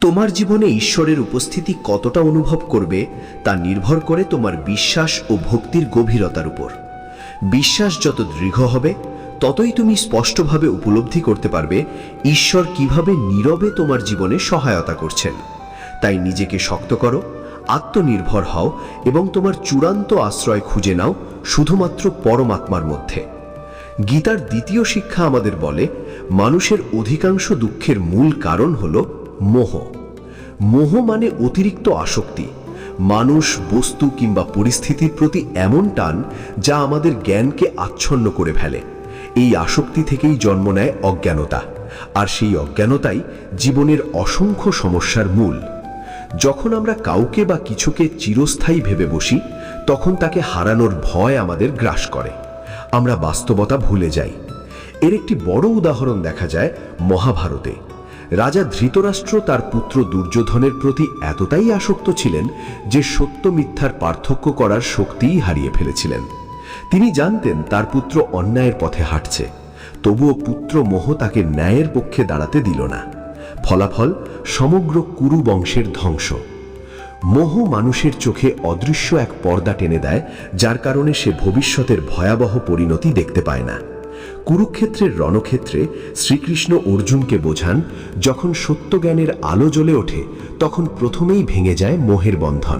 তোমার জীবনে ঈশ্বরের উপস্থিতি কতটা অনুভব করবে তা নির্ভর করে তোমার বিশ্বাস ও ভক্তির গভীরতার উপর। বিশ্বাস যত দৃঢ় হবে ততই তুমি স্পষ্টভাবে উপলব্ধি করতে পারবে ঈশ্বর কিভাবে নীরবে তোমার জীবনে সহায়তা করছেন। তাই নিজেকে শক্ত করো, আত্মনির্ভর হও এবং তোমার চূড়ান্ত আশ্রয় খুঁজে নাও শুধুমাত্র পরমাত্মার মধ্যে। গীতার দ্বিতীয় শিক্ষা আমাদের বলে, মানুষের অধিকাংশ দুঃখের মূল কারণ হল মোহ। মোহ মানে অতিরিক্ত আসক্তি, মানুষ, বস্তু কিংবা পরিস্থিতির প্রতি এমন টান যা আমাদের জ্ঞানকে আচ্ছন্ন করে ফেলে। এই আসক্তি থেকেই জন্ম নেয় অজ্ঞানতা, আর সেই অজ্ঞানতাই জীবনের অসংখ্য সমস্যার মূল। যখন আমরা কাউকে বা কিছুকে চিরস্থায়ী ভেবে বসি, তখন তাকে হারানোর ভয় আমাদের গ্রাস করে। আমরা বাস্তবতা ভুলে যাই। এর একটি বড় উদাহরণ দেখা যায় মহাভারতে। রাজা ধৃতরাষ্ট্র তার পুত্র দুর্যোধনের প্রতি এতটাই আসক্ত ছিলেন যে সত্য মিথ্যার পার্থক্য করার শক্তিই হারিয়ে ফেলেছিলেন। তিনি জানতেন তার পুত্র অন্যায়ের পথে হাঁটছে, তবুও পুত্র মোহ তাকে ন্যায়ের পক্ষে দাঁড়াতে দিল না। ফলাফল সমগ্র কুরু বংশের ধ্বংস। মোহ মানুষের চোখে অদৃশ্য এক পর্দা টেনে দেয়, যার কারণে সে ভবিষ্যতের ভয়াবহ পরিণতি দেখতে পায় না। কুরুক্ষেত্রের রণক্ষেত্রে শ্রীকৃষ্ণ অর্জুনকে বোঝান, যখন সত্যজ্ঞানের আলো জ্বলে ওঠে তখন প্রথমেই ভেঙে যায় মোহের বন্ধন।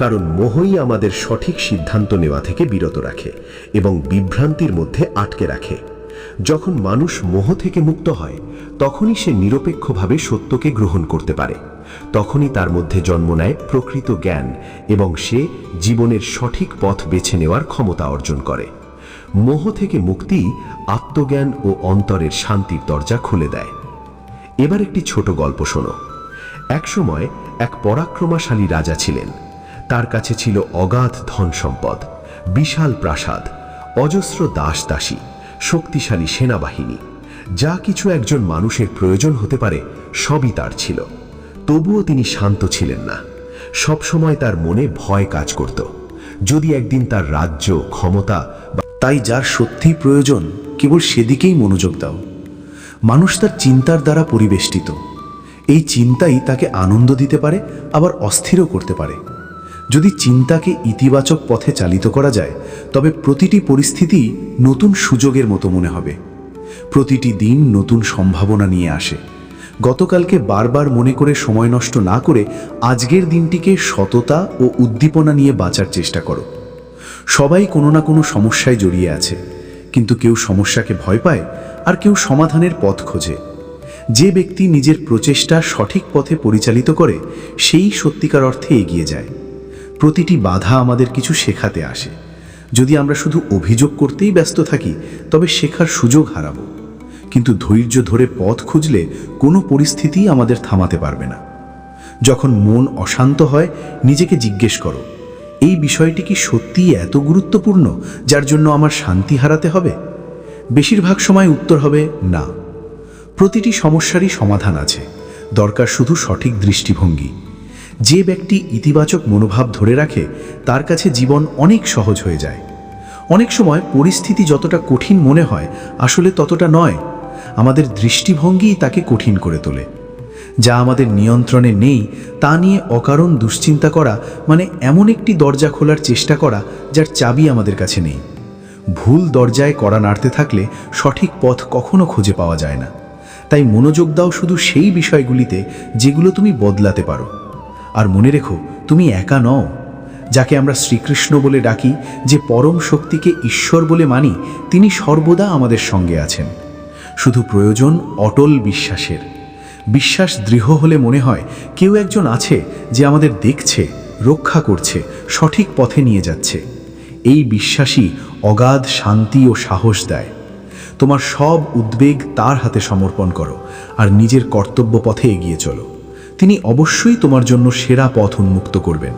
কারণ মোহই আমাদের সঠিক সিদ্ধান্ত নেওয়া থেকে বিরত রাখে এবং বিভ্রান্তির মধ্যে আটকে রাখে। যখন মানুষ মোহ থেকে মুক্ত হয় তখনই সে নিরপেক্ষভাবে সত্যকে গ্রহণ করতে পারে। তখনই তার মধ্যে জন্ম নেয় প্রকৃত জ্ঞান এবং সে জীবনের সঠিক পথ বেছে নেওয়ার ক্ষমতা অর্জন করে। মোহ থেকে মুক্তি আত্মজ্ঞান ও অন্তরের শান্তির দরজা খুলে দেয়। এবার একটি ছোট গল্প শোনো। একসময় এক পরাক্রমশালী রাজা ছিলেন। তার কাছে ছিল অগাধ ধন সম্পদ, বিশাল প্রাসাদ, অজস্র দাস দাসী, শক্তিশালী সেনাবাহিনী। যা কিছু একজন মানুষের প্রয়োজন হতে পারে সবই তার ছিল। তবুও তিনি শান্ত ছিলেন না। সবসময় তার মনে ভয় কাজ করত, যদি একদিন তার রাজ্য, ক্ষমতা, তাই যার সত্যিই প্রয়োজন কেবল সেদিকেই মনোযোগ দাও। মানুষ তার চিন্তার দ্বারা পরিবেষ্টিত। এই চিন্তাই তাকে আনন্দ দিতে পারে, আবার অস্থিরও করতে পারে। যদি চিন্তাকে ইতিবাচক পথে চালিত করা যায় তবে প্রতিটি পরিস্থিতি নতুন সুযোগের মতো মনে হবে। প্রতিটি দিন নতুন সম্ভাবনা নিয়ে আসে। গতকালকে বারবার মনে করে সময় নষ্ট না করে আজকের দিনটিকে সততা ও উদ্দীপনা নিয়ে বাঁচার চেষ্টা করো। সবাই কোনো না কোনো সমস্যায় জড়িয়ে আছে, কিন্তু কেউ সমস্যাকে ভয় পায় আর কেউ সমাধানের পথ খোঁজে। যে ব্যক্তি নিজের প্রচেষ্টা সঠিক পথে পরিচালিত করে সেই সত্যিকার অর্থে এগিয়ে যায়। প্রতিটি বাধা আমাদের কিছু শেখাতে আসে। যদি আমরা শুধু অভিযোগ করতেই ব্যস্ত থাকি তবে শেখার সুযোগ হারাবো। কিন্তু ধৈর্য ধরে পথ খুঁজলে কোনো পরিস্থিতিই আমাদের থামাতে পারবে না। যখন মন অশান্ত হয় নিজেকে জিজ্ঞেস করো, এই বিষয়টি কি সত্যিই এত গুরুত্বপূর্ণ যার জন্য আমার শান্তি হারাতে হবে? বেশিরভাগ সময় উত্তর হবে না। প্রতিটি সমস্যারই সমাধান আছে, দরকার শুধু সঠিক দৃষ্টিভঙ্গি। যে ব্যক্তি ইতিবাচক মনোভাব ধরে রাখে তার কাছে জীবন অনেক সহজ হয়ে যায়। অনেক সময় পরিস্থিতি যতটা কঠিন মনে হয় আসলে ততটা নয়, আমাদের দৃষ্টিভঙ্গিই তাকে কঠিন করে তোলে। যা আমাদের নিয়ন্ত্রণে নেই তা নিয়ে অকারণ দুশ্চিন্তা করা মানে এমন একটি দরজা খোলার চেষ্টা করা যার চাবি আমাদের কাছে নেই। ভুল দরজায় কড়া নাড়তে থাকলে সঠিক পথ কখনো খুঁজে পাওয়া যায় না। তাই মনোযোগ দাও শুধু সেই বিষয়গুলিতে যেগুলো তুমি বদলাতে পারো। আর মনে রেখো, তুমি একা নও। যাকে আমরা শ্রীকৃষ্ণ বলে ডাকি, যে পরম শক্তিকে ঈশ্বর বলে মানি, তিনি সর্বদা আমাদের সঙ্গে আছেন। শুধু প্রয়োজন অটল বিশ্বাসের। বিশ্বাস দৃঢ় হলে মনে হয় কেউ একজন আছে যে আমাদের দেখছে, রক্ষা করছে, সঠিক পথে নিয়ে যাচ্ছে। এই বিশ্বাসই অগাধ শান্তি ও সাহস দেয়। তোমার সব উদ্বেগ তার হাতে সমর্পণ করো আর নিজের কর্তব্য পথে এগিয়ে চলো। তিনি অবশ্যই তোমার জন্য সেরা পথ উন্মুক্ত করবেন।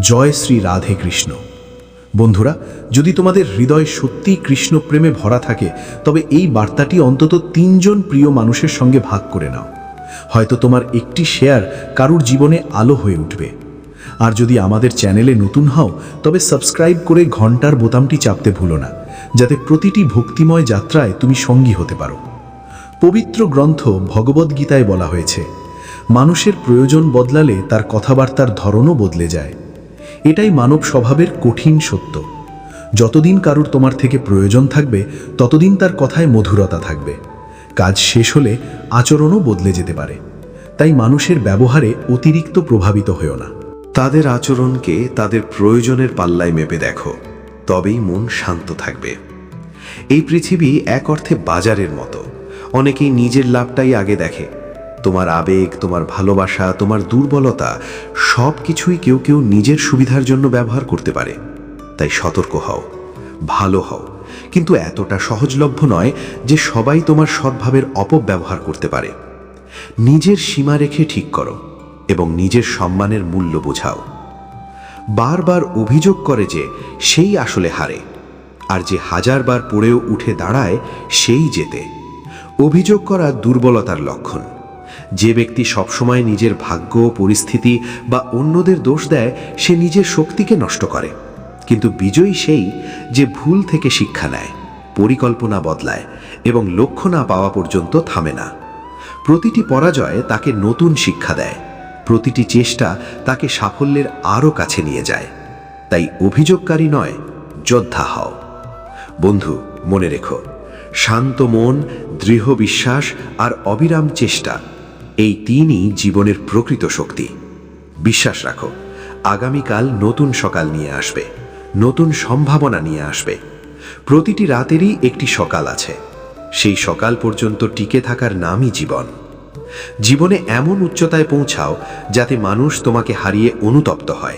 জয় শ্রী রাধে কৃষ্ণ। বন্ধুরা, যদি তোমাদের হৃদয় সত্যিই কৃষ্ণ প্রেমে ভরা থাকে তবে এই বার্তাটি অন্তত 3 জন প্রিয় মানুষের সঙ্গে ভাগ করে নাও। হয়তো তোমার একটি শেয়ার কারুর জীবনে আলো হয়ে উঠবে। আর যদি আমাদের চ্যানেলে নতুন হও তবে সাবস্ক্রাইব করে ঘন্টার বোতামটি চাপতে ভুলো না, যাতে প্রতিটি ভক্তিময় যাত্রায় তুমি সঙ্গী হতে পারো। পবিত্র গ্রন্থ ভগবদ্গীতায় বলা হয়েছে, মানুষের প্রয়োজন বদলালে তার কথাবার্তার ধরনও বদলে যায়। এটাই মানব স্বভাবের কঠিন সত্য। যতদিন কারুর তোমার থেকে প্রয়োজন থাকবে ততদিন তার কথায় মধুরতা থাকবে। কাজ শেষ হলে আচরণও বদলে যেতে পারে। তাই মানুষের ব্যবহারে অতিরিক্ত প্রভাবিত হও না। তাদের আচরণকে তাদের প্রয়োজনের পাল্লায় মেপে দেখো, তবেই মন শান্ত থাকবে। এই পৃথিবী এক অর্থে বাজারের মতো। অনেকেই নিজের লাভটাই আগে দেখে। তোমার আবেগ, তোমার ভালোবাসা, তোমার দুর্বলতা সব কিছুই কেউ কেউ নিজের সুবিধার জন্য ব্যবহার করতে পারে। তাই সতর্ক হও, ভালো হও, কিন্তু এতটা সহজলভ্য নয় যে সবাই তোমার সদ্ভাবের অপব্যবহার করতে পারে। নিজের সীমা রেখে ঠিক করো এবং নিজের সম্মানের মূল্য বোঝাও। বারবার অভিযোগ করে যে সেই আসলে হারে, আর যে হাজারবার পড়েও উঠে দাঁড়ায় সেই জেতে। অভিযোগ করা দুর্বলতার লক্ষণ। যে ব্যক্তি সবসময় নিজের ভাগ্য, পরিস্থিতি বা অন্যদের দোষ দেয় সে নিজের শক্তিকে নষ্ট করে। কিন্তু বিজয়ী সেই যে ভুল থেকে শিক্ষা নেয়, পরিকল্পনা বদলায় এবং লক্ষ্য না পাওয়া পর্যন্ত থামে না। প্রতিটি পরাজয় তাকে নতুন শিক্ষা দেয়, প্রতিটি চেষ্টা তাকে সাফল্যের আরও কাছে নিয়ে যায়। তাই অভিযোগকারী নয়, যোদ্ধা হও। বন্ধু, মনে রেখো, শান্ত মন, দৃঢ় বিশ্বাস আর অবিরাম চেষ্টা, এই তিনই জীবনের প্রকৃত শক্তি। বিশ্বাস রাখো, আগামীকাল নতুন সকাল নিয়ে আসবে, নতুন সম্ভাবনা নিয়ে আসবে। প্রতিটি রাতেরই একটি সকাল আছে। সেই সকাল পর্যন্ত টিকে থাকার নামই জীবন। জীবনে এমন উচ্চতায় পৌঁছাও যাতে মানুষ তোমাকে হারিয়ে অনুতপ্ত হয়।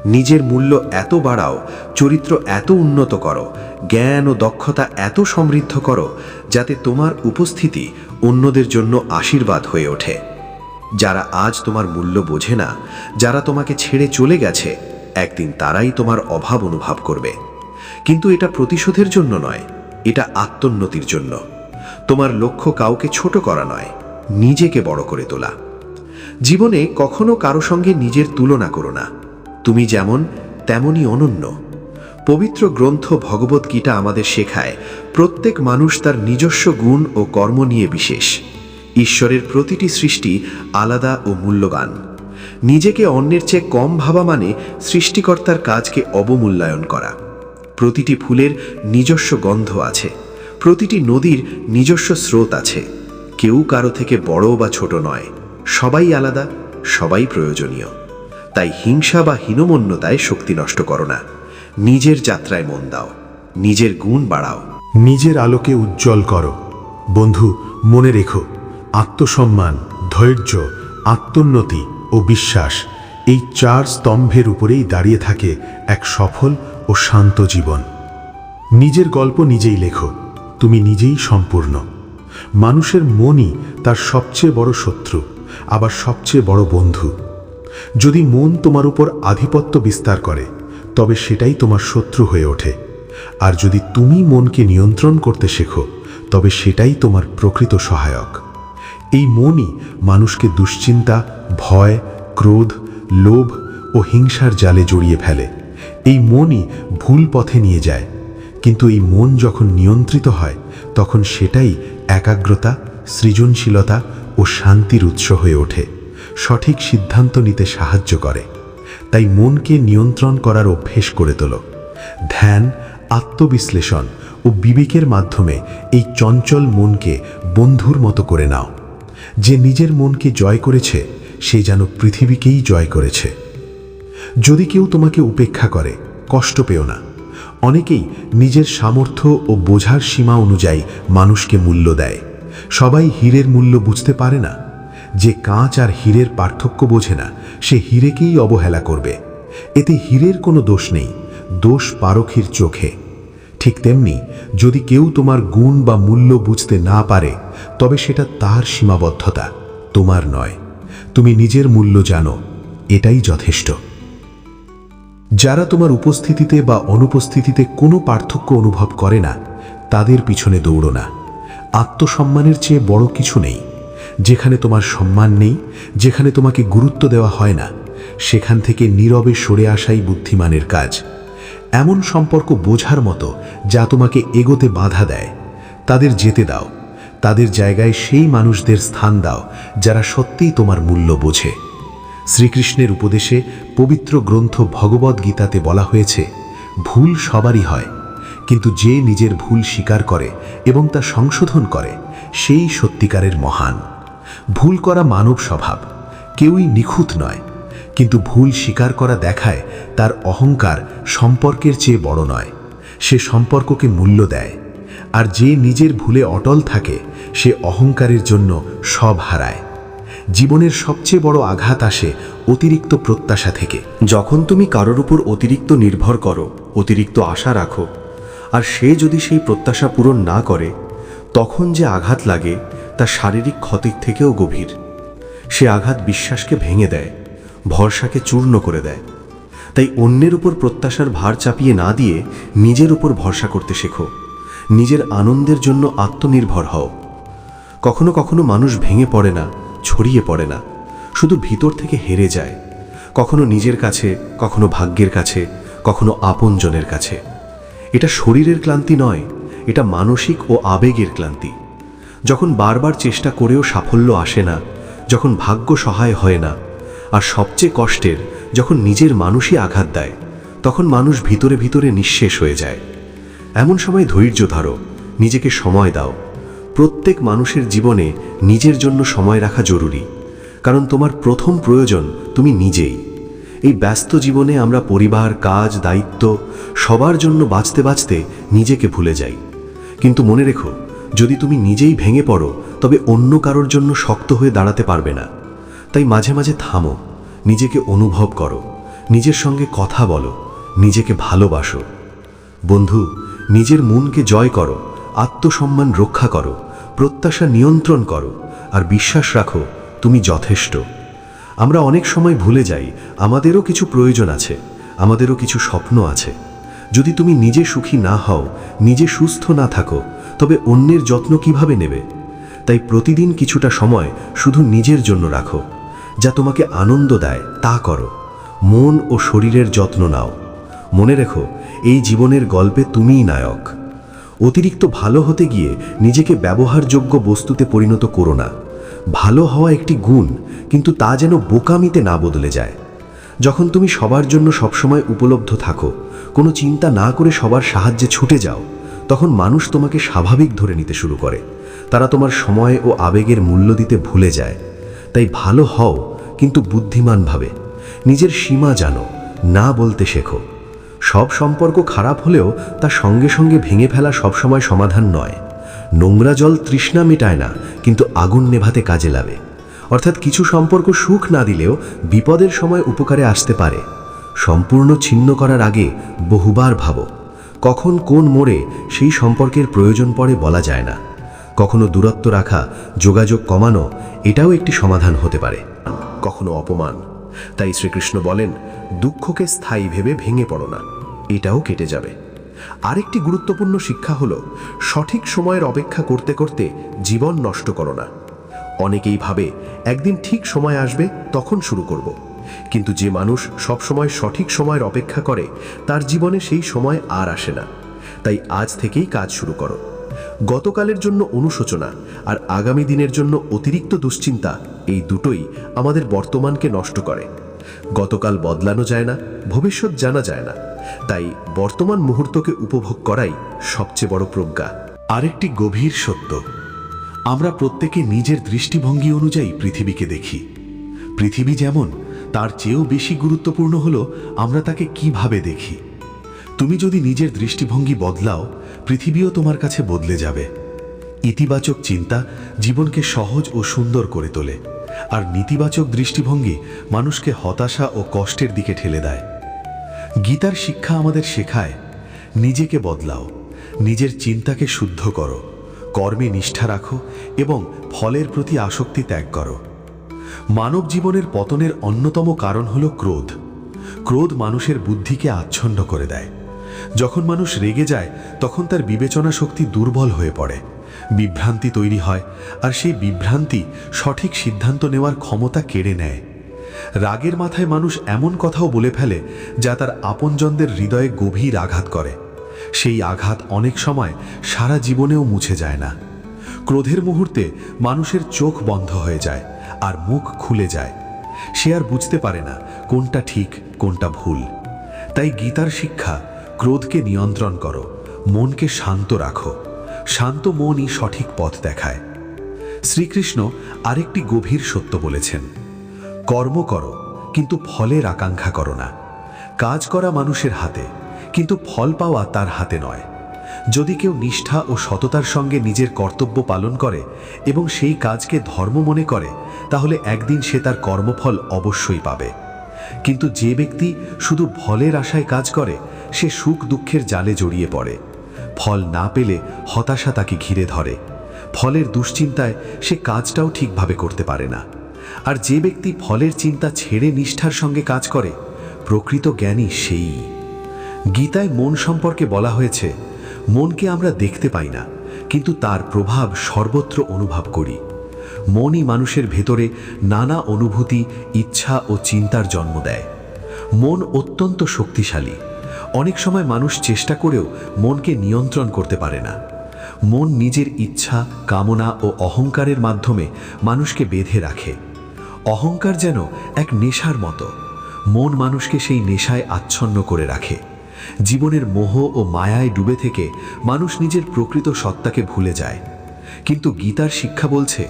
নিজের মূল্য এত বাড়াও, চরিত্র এত উন্নত করো, জ্ঞান ও দক্ষতা এত সমৃদ্ধ করো যাতে তোমার উপস্থিতি অন্যদের জন্য আশীর্বাদ হয়ে ওঠে। যারা আজ তোমার মূল্য বোঝে না, যারা তোমাকে ছেড়ে চলে গেছে, একদিন তারাই তোমার অভাব অনুভব করবে। কিন্তু এটা প্রতিশোধের জন্য নয়, এটা আত্মোন্নতির জন্য। তোমার লক্ষ্য কাউকে ছোট করা নয়, নিজেকে বড় করে তোলা। জীবনে কখনো কারো সঙ্গে নিজের তুলনা করো না। তুমি যেমন তেমনই অনন্য। পবিত্র গ্রন্থ ভগবদ্গীতা আমাদের শেখায় প্রত্যেক মানুষ তার নিজস্ব গুণ ও কর্ম নিয়ে বিশেষ। ঈশ্বরের প্রতিটি সৃষ্টি আলাদা ও মূল্যবান। নিজেকে অন্যের চেয়ে কম ভাবা মানে সৃষ্টিকর্তার কাজকে অবমূল্যায়ন করা। প্রতিটি ফুলের নিজস্ব গন্ধ আছে, প্রতিটি নদীর নিজস্ব স্রোত আছে। কেউ কারো থেকে বড় বা ছোট নয়, সবাই আলাদা, সবাই প্রয়োজনীয়। তাই হিংসা বা হীনমন্যতায় শক্তি নষ্ট করো না। নিজের যাত্রায় মন দাও, নিজের গুণ বাড়াও, নিজের আলোকে উজ্জ্বল করো। বন্ধু, মনে রেখো, আত্মসম্মান, ধৈর্য, আত্মোন্নতি ও বিশ্বাস, এই চার স্তম্ভের উপরেই দাঁড়িয়ে থাকে এক সফল ও শান্ত জীবন। নিজের গল্প নিজেই লেখো, তুমি নিজেই সম্পূর্ণ। মানুষের মনই তার সবচেয়ে বড় শত্রু, আবার সবচেয়ে বড় বন্ধু। যদি মন তোমার উপর আধিপত্য বিস্তার করে তবে সেটাই তোমার শত্রু হয়ে ওঠে। আর যদি তুমি মনকে নিয়ন্ত্রণ করতে শেখো তবে সেটাই তোমার প্রকৃত সহায়ক। এই মনই মানুষকে দুশ্চিন্তা, ভয়, ক্রোধ, লোভ ও হিংসার জালে জড়িয়ে ফেলে। এই মনই ভুল পথে নিয়ে যায়। কিন্তু এই মন যখন নিয়ন্ত্রিত হয় তখন সেটাই একাগ্রতা, সৃজনশীলতা ও শান্তির উৎস হয়ে ওঠে, সঠিক সিদ্ধান্ত নিতে সাহায্য করে। তাই মনকে নিয়ন্ত্রণ করার অভ্যেস করে তোলো। ধ্যান, আত্মবিশ্লেষণ ও বিবেকের মাধ্যমে এই চঞ্চল মনকে বন্ধুর মতো করে নাও। যে নিজের মনকে জয় করেছে সে যেন পৃথিবীকেই জয় করেছে। যদি কেউ তোমাকে উপেক্ষা করে, কষ্ট পেও না। অনেকেই নিজের সামর্থ্য ও বোঝার সীমা অনুযায়ী মানুষকে মূল্য দেয়। সবাই হীরের মূল্য বুঝতে পারে না। যে কাঁচ আর হীরের পার্থক্য বোঝে না সে হীরেকেই অবহেলা করবে। এতে হীরের কোনো দোষ নেই, দোষ পারখীর চোখে। ঠিক তেমনি যদি কেউ তোমার গুণ বা মূল্য বুঝতে না পারে তবে সেটা তার সীমাবদ্ধতা, তোমার নয়। তুমি নিজের মূল্য জানো, এটাই যথেষ্ট। যারা তোমার উপস্থিতিতে বা অনুপস্থিতিতে কোনো পার্থক্য অনুভব করে না তাদের পিছনে দৌড়ো না। আত্মসম্মানের চেয়ে বড় কিছু নেই। যেখানে তোমার সম্মান নেই, যেখানে তোমাকে গুরুত্ব দেওয়া হয় না, সেখান থেকে নীরবে সরে আসাই বুদ্ধিমানের কাজ। এমন সম্পর্ক বোঝার মতো যা তোমাকে এগোতে বাধা দেয়, তাদের যেতে দাও। তাদের জায়গায় সেই মানুষদের স্থান দাও যারা সত্যিই তোমার মূল্য বোঝে। শ্রীকৃষ্ণের উপদেশে পবিত্র গ্রন্থ ভগবদ্গীতাতে বলা হয়েছে, ভুল সবারই হয়, কিন্তু যে নিজের ভুল স্বীকার করে এবং তা সংশোধন করে সেই সত্যিকারের মহান। ভুল করা মানব স্বভাব, কেউই নিখুঁত নয়, কিন্তু ভুল স্বীকার করা দেখায় তার অহংকার সম্পর্কের চেয়ে বড় নয়, সে সম্পর্ককে মূল্য দেয়। আর যে নিজের ভুলে অটল থাকে সে অহংকারের জন্য সব হারায়। জীবনের সবচেয়ে বড় আঘাত আসে অতিরিক্ত প্রত্যাশা থেকে। যখন তুমি কারোর উপর অতিরিক্ত নির্ভর করো, অতিরিক্ত আশা রাখো, আর সে যদি সেই প্রত্যাশা পূরণ না করে, তখন যে আঘাত লাগে তা শারীরিক ক্ষতির থেকেও গভীর। সে আঘাত বিশ্বাসকে ভেঙে দেয়, ভরসাকে চূর্ণ করে দেয়। তাই অন্যের উপর প্রত্যাশার ভার চাপিয়ে না দিয়ে নিজের উপর ভরসা করতে শেখো। নিজের আনন্দের জন্য আত্মনির্ভর হও। কখনো কখনো মানুষ ভেঙে পড়ে না, ছড়িয়ে পড়ে না, শুধু ভিতর থেকে হেরে যায়। কখনো নিজের কাছে, কখনো ভাগ্যের কাছে, কখনো আপনজনের কাছে। এটা শরীরের ক্লান্তি নয়, এটা মানসিক ও আবেগের ক্লান্তি। যখন বারবার চেষ্টা করেও সাফল্য আসে না, যখন ভাগ্য সহায় হয় না, আর সবচেয়ে কষ্টের যখন নিজের মানুষই আঘাত দেয়, তখন মানুষ ভিতরে ভিতরে নিঃশেষ হয়ে যায়। এমন সময় ধৈর্য ধরো, নিজেকে সময় দাও। প্রত্যেক মানুষের জীবনে নিজের জন্য সময় রাখা জরুরি, কারণ তোমার প্রথম প্রয়োজন তুমি নিজেই। এই ব্যস্ত জীবনে আমরা পরিবার, কাজ, দায়িত্ব সবার জন্য বাঁচতে বাঁচতে নিজেকে ভুলে যাই। কিন্তু মনে রেখো, যদি তুমি নিজেই ভেঙে পড়ো তবে অন্য কারোর জন্য শক্ত হয়ে দাঁড়াতে পারবে না। তাই মাঝে মাঝে থামো, নিজেকে অনুভব করো, নিজের সঙ্গে কথা বলো, নিজেকে ভালোবাসো। বন্ধু, নিজের মনকে জয় করো, আত্মসম্মান রক্ষা করো, প্রত্যাশা নিয়ন্ত্রণ করো, আর বিশ্বাস রাখো তুমি যথেষ্ট। আমরা অনেক সময় ভুলে যাই আমাদেরও কিছু প্রয়োজন আছে, আমাদেরও কিছু স্বপ্ন আছে। যদি তুমি নিজে সুখী না হও, নিজে সুস্থ না থাকো, তবে অন্যের যত্ন কিভাবে নেবে? তাই প্রতিদিন কিছুটা সময় শুধু নিজের জন্য রাখো। যা তোমাকে আনন্দ দেয় তা করো। মন ও শরীরের যত্ন নাও। মনে রেখো, এই জীবনের গল্পে তুমিই নায়ক। অতিরিক্ত ভালো হতে গিয়ে নিজেকে ব্যবহারযোগ্য বস্তুতে পরিণত করো না। ভালো হওয়া একটি গুণ, কিন্তু তা যেন বোকামিতে না বদলে যায়। যখন তুমি সবার জন্য সবসময় উপলব্ধ থাকো, কোনো চিন্তা না করে সবার সাহায্যে ছুটে যাও, তখন মানুষ তোমাকে স্বাভাবিক ধরে নিতে শুরু করে। তারা তোমার সময় ও আবেগের মূল্য দিতে ভুলে যায়। তাই ভালো হও, কিন্তু বুদ্ধিমানভাবে। নিজের সীমা জানো, না বলতে শেখো। সব সম্পর্ক খারাপ হলেও তা সঙ্গে সঙ্গে ভেঙে ফেলা সবসময় সমাধান নয়। নোংরা জল তৃষ্ণা মেটায় না, কিন্তু আগুন নেভাতে কাজে লাগে। অর্থাৎ কিছু সম্পর্ক সুখ না দিলেও বিপদের সময় উপকারে আসতে পারে। সম্পূর্ণ ছিন্ন করার আগে বহুবার ভাবো। কখন কোন মোড়ে সেই সম্পর্কের প্রয়োজন পড়ে বলা যায় না। কখনো দূরত্ব রাখা, যোগাযোগ কমানো, এটাও একটি সমাধান হতে পারে। কখনো অপমান। তাই শ্রীকৃষ্ণ বলেন, দুঃখকে স্থায়ী ভেবে ভেঙে পড়ো না, এটাও কেটে যাবে। আরেকটি গুরুত্বপূর্ণ শিক্ষা হলো, সঠিক সময়ের অপেক্ষা করতে করতে জীবন নষ্ট করো না। অনেকেই ভাবে একদিন ঠিক সময় আসবে তখন শুরু করব। কিন্তু যে মানুষ সবসময় সঠিক সময়ের অপেক্ষা করে তার জীবনে সেই সময় আর আসে না। তাই আজ থেকেই কাজ শুরু করো। গতকালের জন্য অনুশোচনা আর আগামী দিনের জন্য অতিরিক্ত দুশ্চিন্তা, এই দুটোই আমাদের বর্তমানকে নষ্ট করে। গতকাল বদলানো যায় না, ভবিষ্যৎ জানা যায় না। তাই বর্তমান মুহূর্তকে উপভোগ করাই সবচেয়ে বড় প্রজ্ঞা। আরেকটি গভীর সত্য, আমরা প্রত্যেকে নিজের দৃষ্টিভঙ্গি অনুযায়ী পৃথিবীকে দেখি। পৃথিবী যেমন, তার চেয়েও বেশি গুরুত্বপূর্ণ হলো আমরা তাকে কিভাবে দেখি। তুমি যদি নিজের দৃষ্টিভঙ্গি বদলাও, পৃথিবীও তোমার কাছে বদলে যাবে। ইতিবাচক চিন্তা জীবনকে সহজ ও সুন্দর করে তোলে, আর নেতিবাচক দৃষ্টিভঙ্গি মানুষকে হতাশা ও কষ্টের দিকে ঠেলে দেয়। গীতার শিক্ষা আমাদের শেখায়, নিজেকে বদলাও, নিজের চিন্তাকে শুদ্ধ করো, কর্মে নিষ্ঠা রাখো এবং ফলের প্রতি আসক্তি ত্যাগ করো। মানব জীবনের পতনের অন্যতম কারণ হলো ক্রোধ। ক্রোধ মানুষের বুদ্ধিকে আচ্ছন্ন করে দেয়। যখন মানুষ রেগে যায় তখন তার বিবেচনা শক্তি দুর্বল হয়ে পড়ে, বিভ্রান্তি তৈরি হয়, আর সেই বিভ্রান্তি সঠিক সিদ্ধান্ত নেওয়ার ক্ষমতা কেড়ে নেয়। রাগের মাথায় মানুষ এমন কথাও বলে ফেলে যা তার আপনজনদের হৃদয়ে গভীর আঘাত করে। সেই আঘাত অনেক সময় সারা জীবনেও মুছে যায় না। ক্রোধের মুহূর্তে মানুষের চোখ বন্ধ হয়ে যায় আর মুখ খুলে যায়। সে আর বুঝতে পারে না কোনটা ঠিক কোনটা ভুল। তাই গীতার শিক্ষা, ক্রোধকে নিয়ন্ত্রণ করো, মনকে শান্ত রাখো। শান্ত মনই সঠিক পথ দেখায়। শ্রীকৃষ্ণ আরেকটি গভীর সত্য বলেছেন, কর্ম করো কিন্তু ফলের আকাঙ্ক্ষা করো না। কাজ করা মানুষের হাতে, কিন্তু ফল পাওয়া তার হাতে নয়। যদি কেউ নিষ্ঠা ও সততার সঙ্গে নিজের কর্তব্য পালন করে এবং সেই কাজকে ধর্ম মনে করে, তাহলে একদিন সে তার কর্মফল অবশ্যই পাবে। কিন্তু যে ব্যক্তি শুধু ফলের আশায় কাজ করে, সে সুখ দুঃখের জালে জড়িয়ে পড়ে। ফল না পেলে হতাশা তাকে ঘিরে ধরে। ফলের দুশ্চিন্তায় সে কাজটাও ঠিকভাবে করতে পারে না। আর যে ব্যক্তি ফলের চিন্তা ছেড়ে নিষ্ঠার সঙ্গে কাজ করে, প্রকৃত জ্ঞানী সেই। গীতায় মন সম্পর্কে বলা হয়েছে, মনকে আমরা দেখতে পাই না, কিন্তু তার প্রভাব সর্বত্র অনুভব করি। মনই মানুষের ভেতরে নানা অনুভূতি, ইচ্ছা ও চিন্তার জন্ম দেয়। মন অত্যন্ত শক্তিশালী। অনেক সময় মানুষ চেষ্টা করেও মনকে নিয়ন্ত্রণ করতে পারে না। মন নিজের ইচ্ছা, কামনা ও অহংকারের মাধ্যমে মানুষকে বেঁধে রাখে। অহংকার যেন এক নেশার মতো। মন মানুষকে সেই নেশায় আচ্ছন্ন করে রাখে। জীবনের মোহ ও মায়ায় ডুবে থেকে মানুষ নিজের প্রকৃত সত্তাকে ভুলে যায়। কিন্তু গীতার শিক্ষা বলছে,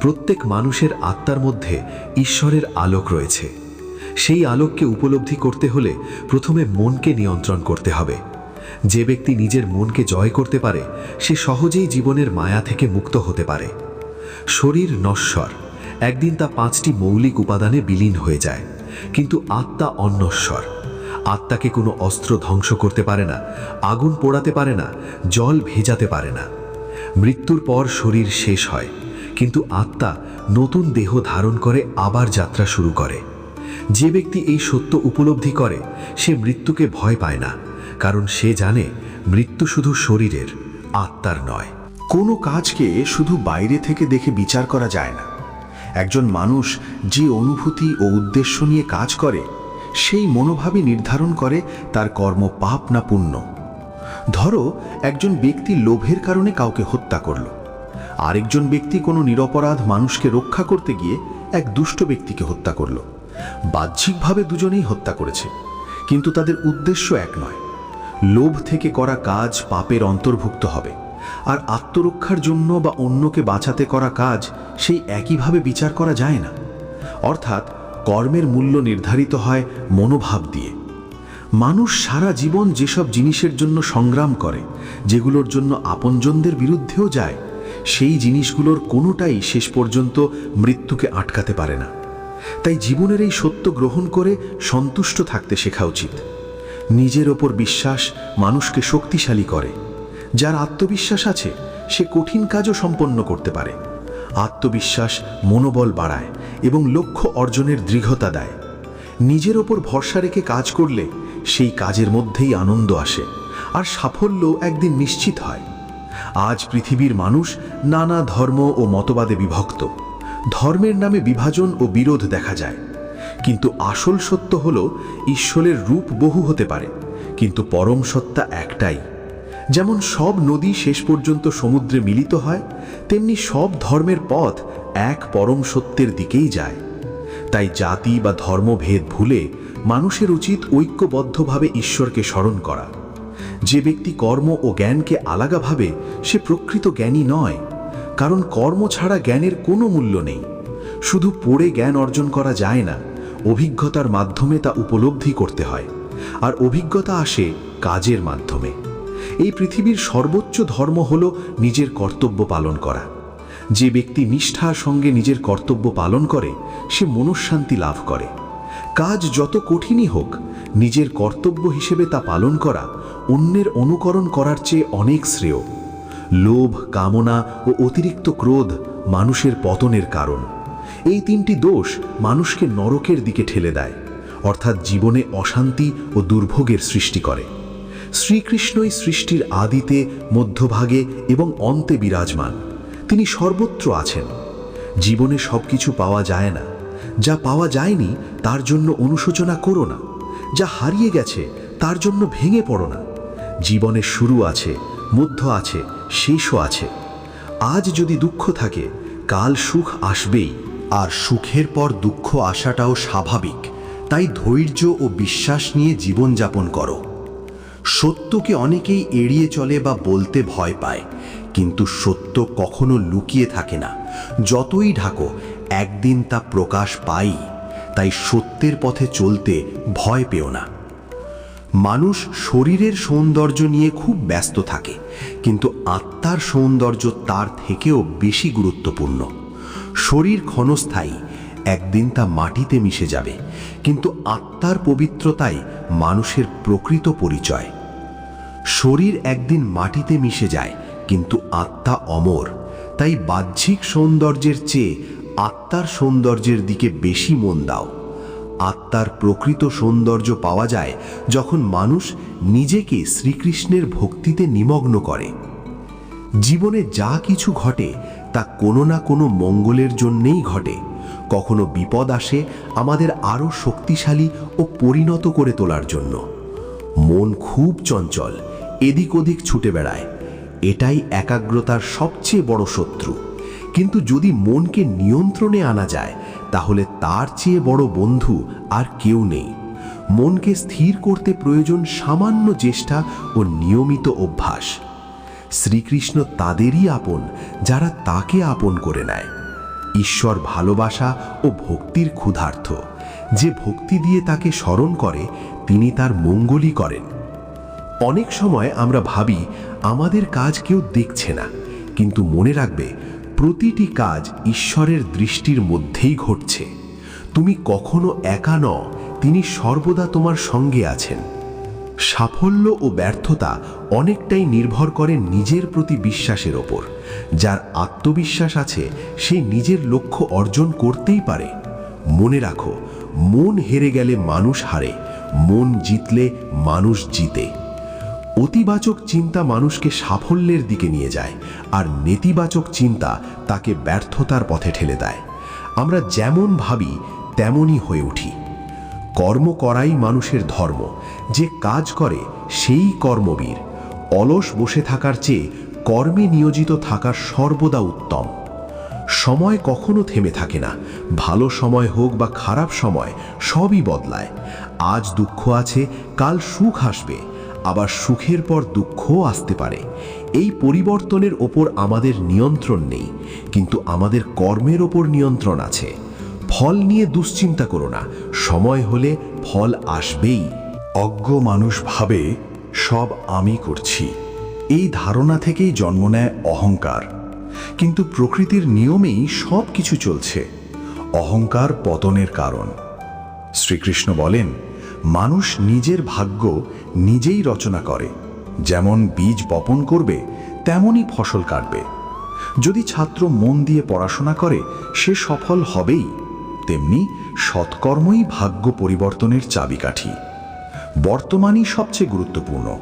প্রত্যেক মানুষের আত্মার মধ্যে ঈশ্বরের আলোক রয়েছে। সেই আলোককে উপলব্ধি করতে হলে প্রথমে মনকে নিয়ন্ত্রণ করতে হবে। যে ব্যক্তি নিজের মনকে জয় করতে পারে, সে সহজেই জীবনের মায়া থেকে মুক্ত হতে পারে। শরীর নশ্বর, একদিন তা 5টি মৌলিক উপাদানে বিলীন হয়ে যায়, কিন্তু আত্মা অনশ্বর। আত্মাকে কোনো অস্ত্র ধ্বংস করতে পারে না, আগুন পোড়াতে পারে না, জল ভেজাতে পারে না। মৃত্যুর পর শরীর শেষ হয়, কিন্তু আত্মা নতুন দেহ ধারণ করে আবার যাত্রা শুরু করে। যে ব্যক্তি এই সত্য উপলব্ধি করে, সে মৃত্যুকে ভয় পায় না, কারণ সে জানে মৃত্যু শুধু শরীরের, আত্মার নয়। কোনো কাজকে শুধু বাইরে থেকে দেখে বিচার করা যায় না। একজন মানুষ যে অনুভূতি ও উদ্দেশ্য নিয়ে কাজ করে, সেই মনোভাবই নির্ধারণ করে তার কর্ম পাপ না পুণ্য। ধরো, একজন ব্যক্তি লোভের কারণে কাউকে হত্যা করল। আরেকজন ব্যক্তি কোনো নিরপরাধ মানুষকে রক্ষা করতে গিয়ে এক দুষ্ট ব্যক্তিকে হত্যা করল। বাহ্যিকভাবে দুজনেই হত্যা করেছে, কিন্তু তাদের উদ্দেশ্য এক নয়। লোভ থেকে করা কাজ পাপের অন্তর্ভুক্ত হবে, আর আত্মরক্ষার জন্য বা অন্যকে বাঁচাতে করা কাজ সেই একইভাবে বিচার করা যায় না। অর্থাৎ কর্মের মূল্য নির্ধারিত হয় মনোভাব দিয়ে। মানুষ সারা জীবন যেসব জিনিসের জন্য সংগ্রাম করে, যেগুলোর জন্য আপনজনদের বিরুদ্ধেও যায়, সেই জিনিসগুলোর কোনোটাই শেষ পর্যন্ত মৃত্যুকে আটকাতে পারে না। তাই জীবনের এই সত্য গ্রহণ করে সন্তুষ্ট থাকতে শেখা উচিত। নিজের ওপর বিশ্বাস মানুষকে শক্তিশালী করে। যার আত্মবিশ্বাস আছে, সে কঠিন কাজও সম্পন্ন করতে পারে। আত্মবিশ্বাস মনোবল বাড়ায় এবং লক্ষ্য অর্জনের দৃঢ়তা দেয়। নিজের ওপর ভরসা রেখে কাজ করলে সেই কাজের মধ্যেই আনন্দ আসে, আর সাফল্য একদিন নিশ্চিত হয়। আজ পৃথিবীর মানুষ নানা ধর্ম ও মতবাদে বিভক্ত। ধর্মের নামে বিভাজন ও বিরোধ দেখা যায়, কিন্তু আসল সত্য হল ঈশ্বরের রূপ বহু হতে পারে, কিন্তু পরম সত্তা একটাই। যেমন সব নদী শেষ পর্যন্ত সমুদ্রে মিলিত হয়, তেমনি সব ধর্মের পথ এক পরম সত্যের দিকেই যায়। তাই জাতি বা ধর্মভেদ ভুলে মানুষের উচিত ঐক্যবদ্ধভাবে ঈশ্বরকে স্মরণ করা। যে ব্যক্তি কর্ম ও জ্ঞানকে আলাদা ভাবে, সে প্রকৃত জ্ঞানী নয়, কারণ কর্ম ছাড়া জ্ঞানের কোনো মূল্য নেই। শুধু পড়ে জ্ঞান অর্জন করা যায় না, অভিজ্ঞতার মাধ্যমে তা উপলব্ধি করতে হয়, আর অভিজ্ঞতা আসে কাজের মাধ্যমে। এই পৃথিবীর সর্বোচ্চ ধর্ম হল নিজের কর্তব্য পালন করা। যে ব্যক্তি নিষ্ঠার সঙ্গে নিজের কর্তব্য পালন করে, সে মনঃশান্তি লাভ করে। কাজ যত কঠিনই হোক, নিজের কর্তব্য হিসেবে তা পালন করা অন্যের অনুকরণ করার চেয়ে অনেক শ্রেয়। লোভ, কামনা ও অতিরিক্ত ক্রোধ মানুষের পতনের কারণ। এই 3টি দোষ মানুষকে নরকের দিকে ঠেলে দেয়, অর্থাৎ জীবনে অশান্তি ও দুর্ভোগের সৃষ্টি করে। শ্রীকৃষ্ণই সৃষ্টির আদিতে, মধ্যভাগে এবং অন্তে বিরাজমান। তিনি সর্বত্র আছেন। জীবনে সবকিছু পাওয়া যায় না। যা পাওয়া যায়নি তার জন্য অনুশোচনা করো না। যা হারিয়ে গেছে তার জন্য ভেঙে পড়ো না। জীবনের শুরু আছে, মধ্য আছে, শেষও আছে। আজ যদি দুঃখ থাকে, কাল সুখ আসবেই, আর সুখের পর দুঃখ আসাটাও স্বাভাবিক। তাই ধৈর্য ও বিশ্বাস নিয়ে জীবনযাপন করো। সত্যকে অনেকেই এড়িয়ে চলে বা বলতে ভয় পায়, কিন্তু সত্য কখনো লুকিয়ে থাকে না। যতই ঢাকো, একদিন তা প্রকাশ পাই। তাই সত্যের পথে চলতে ভয় পেও না। মানুষ শরীরের সৌন্দর্য নিয়ে খুব ব্যস্ত থাকে, কিন্তু আত্মার সৌন্দর্য তার থেকেও বেশি গুরুত্বপূর্ণ। শরীর ক্ষণস্থায়ী, একদিন তা মাটিতে মিশে যাবে, কিন্তু আত্মার পবিত্রতাই মানুষের প্রকৃত পরিচয়। শরীর একদিন মাটিতে মিশে যায়, কিন্তু আত্মা অমর। তাই বাহ্যিক সৌন্দর্যের চেয়ে আত্মার সৌন্দর্যের দিকে বেশি মন দাও। আত্মার প্রকৃত সৌন্দর্য পাওয়া যায় যখন মানুষ নিজেকে শ্রীকৃষ্ণের ভক্তিতে নিমগ্ন করে। জীবনে যা কিছু ঘটে তা কোনো না কোনো মঙ্গলের জন্যেই ঘটে। কখনো বিপদ আসে আমাদের আরও শক্তিশালী ও পরিণত করে তোলার জন্য। মন খুব চঞ্চল, এদিক ওদিক ছুটে বেড়ায়। এটাই একাগ্রতার সবচেয়ে বড় শত্রু। কিন্তু যদি মনকে নিয়ন্ত্রণে আনা যায়, তাহলে তার চেয়ে বড় বন্ধু আর কেউ নেই। মনকে স্থির করতে প্রয়োজন সামান্য চেষ্টা ও নিয়মিত অভ্যাস। শ্রীকৃষ্ণ তাদেরই আপন যারা তাকে আপন করে নেয়। ঈশ্বর ভালোবাসা ও ভক্তির ক্ষুধার্ত। যে ভক্তি দিয়ে তাকে স্মরণ করে, তিনি তার মঙ্গলই করেন। অনেক সময় আমরা ভাবি আমাদের কাজ কেউ দেখছে না, কিন্তু মনে রাখবে প্রতিটি কাজ ঈশ্বরের দৃষ্টির মধ্যেই ঘটছে। তুমি কখনো একা নও, তিনি সর্বদা তোমার সঙ্গে আছেন। সাফল্য ও ব্যর্থতা অনেকটাই নির্ভর করে নিজের প্রতি বিশ্বাসের ওপর। যার আত্মবিশ্বাস আছে সে নিজের লক্ষ্য অর্জন করতেই পারে। মনে রাখো, মন হেরে গেলে মানুষ হারে, মন জিতলে মানুষ জিতে। অতিবাচক চিন্তা মানুষকে সাফল্যের দিকে নিয়ে যায়, আর নেতিবাচক চিন্তা তাকে ব্যর্থতার পথে ঠেলে দেয়। আমরা যেমন ভাবি তেমনই হয়ে উঠি। কর্ম করাই মানুষের ধর্ম। যে কাজ করে সেই কর্মবীর। অলস বসে থাকার চেয়ে কর্মে নিয়োজিত থাকা সর্বদা উত্তম। সময় কখনো থেমে থাকে না। ভালো সময় হোক বা খারাপ সময়, সবই বদলায়। আজ দুঃখ আছে, কাল সুখ আসবে, আবার সুখের পর দুঃখও আসতে পারে। এই পরিবর্তনের ওপর আমাদের নিয়ন্ত্রণ নেই, কিন্তু আমাদের কর্মের ওপর নিয়ন্ত্রণ আছে। ফল নিয়ে দুশ্চিন্তা করো না, সময় হলে ফল আসবেই। অজ্ঞ মানুষ ভাবে সব আমি করছি। এই ধারণা থেকেই জন্ম নেয় অহংকার। কিন্তু প্রকৃতির নিয়মেই সব কিছু চলছে। অহংকার পতনের কারণ। শ্রীকৃষ্ণ বলেন, মানুষ নিজের ভাগ্য নিজেই রচনা করে। যেমন বীজ বপন করবে, তেমনই ফসল কাটবে। যদি ছাত্র মন দিয়ে পড়াশোনা করে, সে সফল হবেই। তেমনি সৎকর্মই ভাগ্য পরিবর্তনের চাবিকাঠি। বর্তমানই সবচেয়ে গুরুত্বপূর্ণ।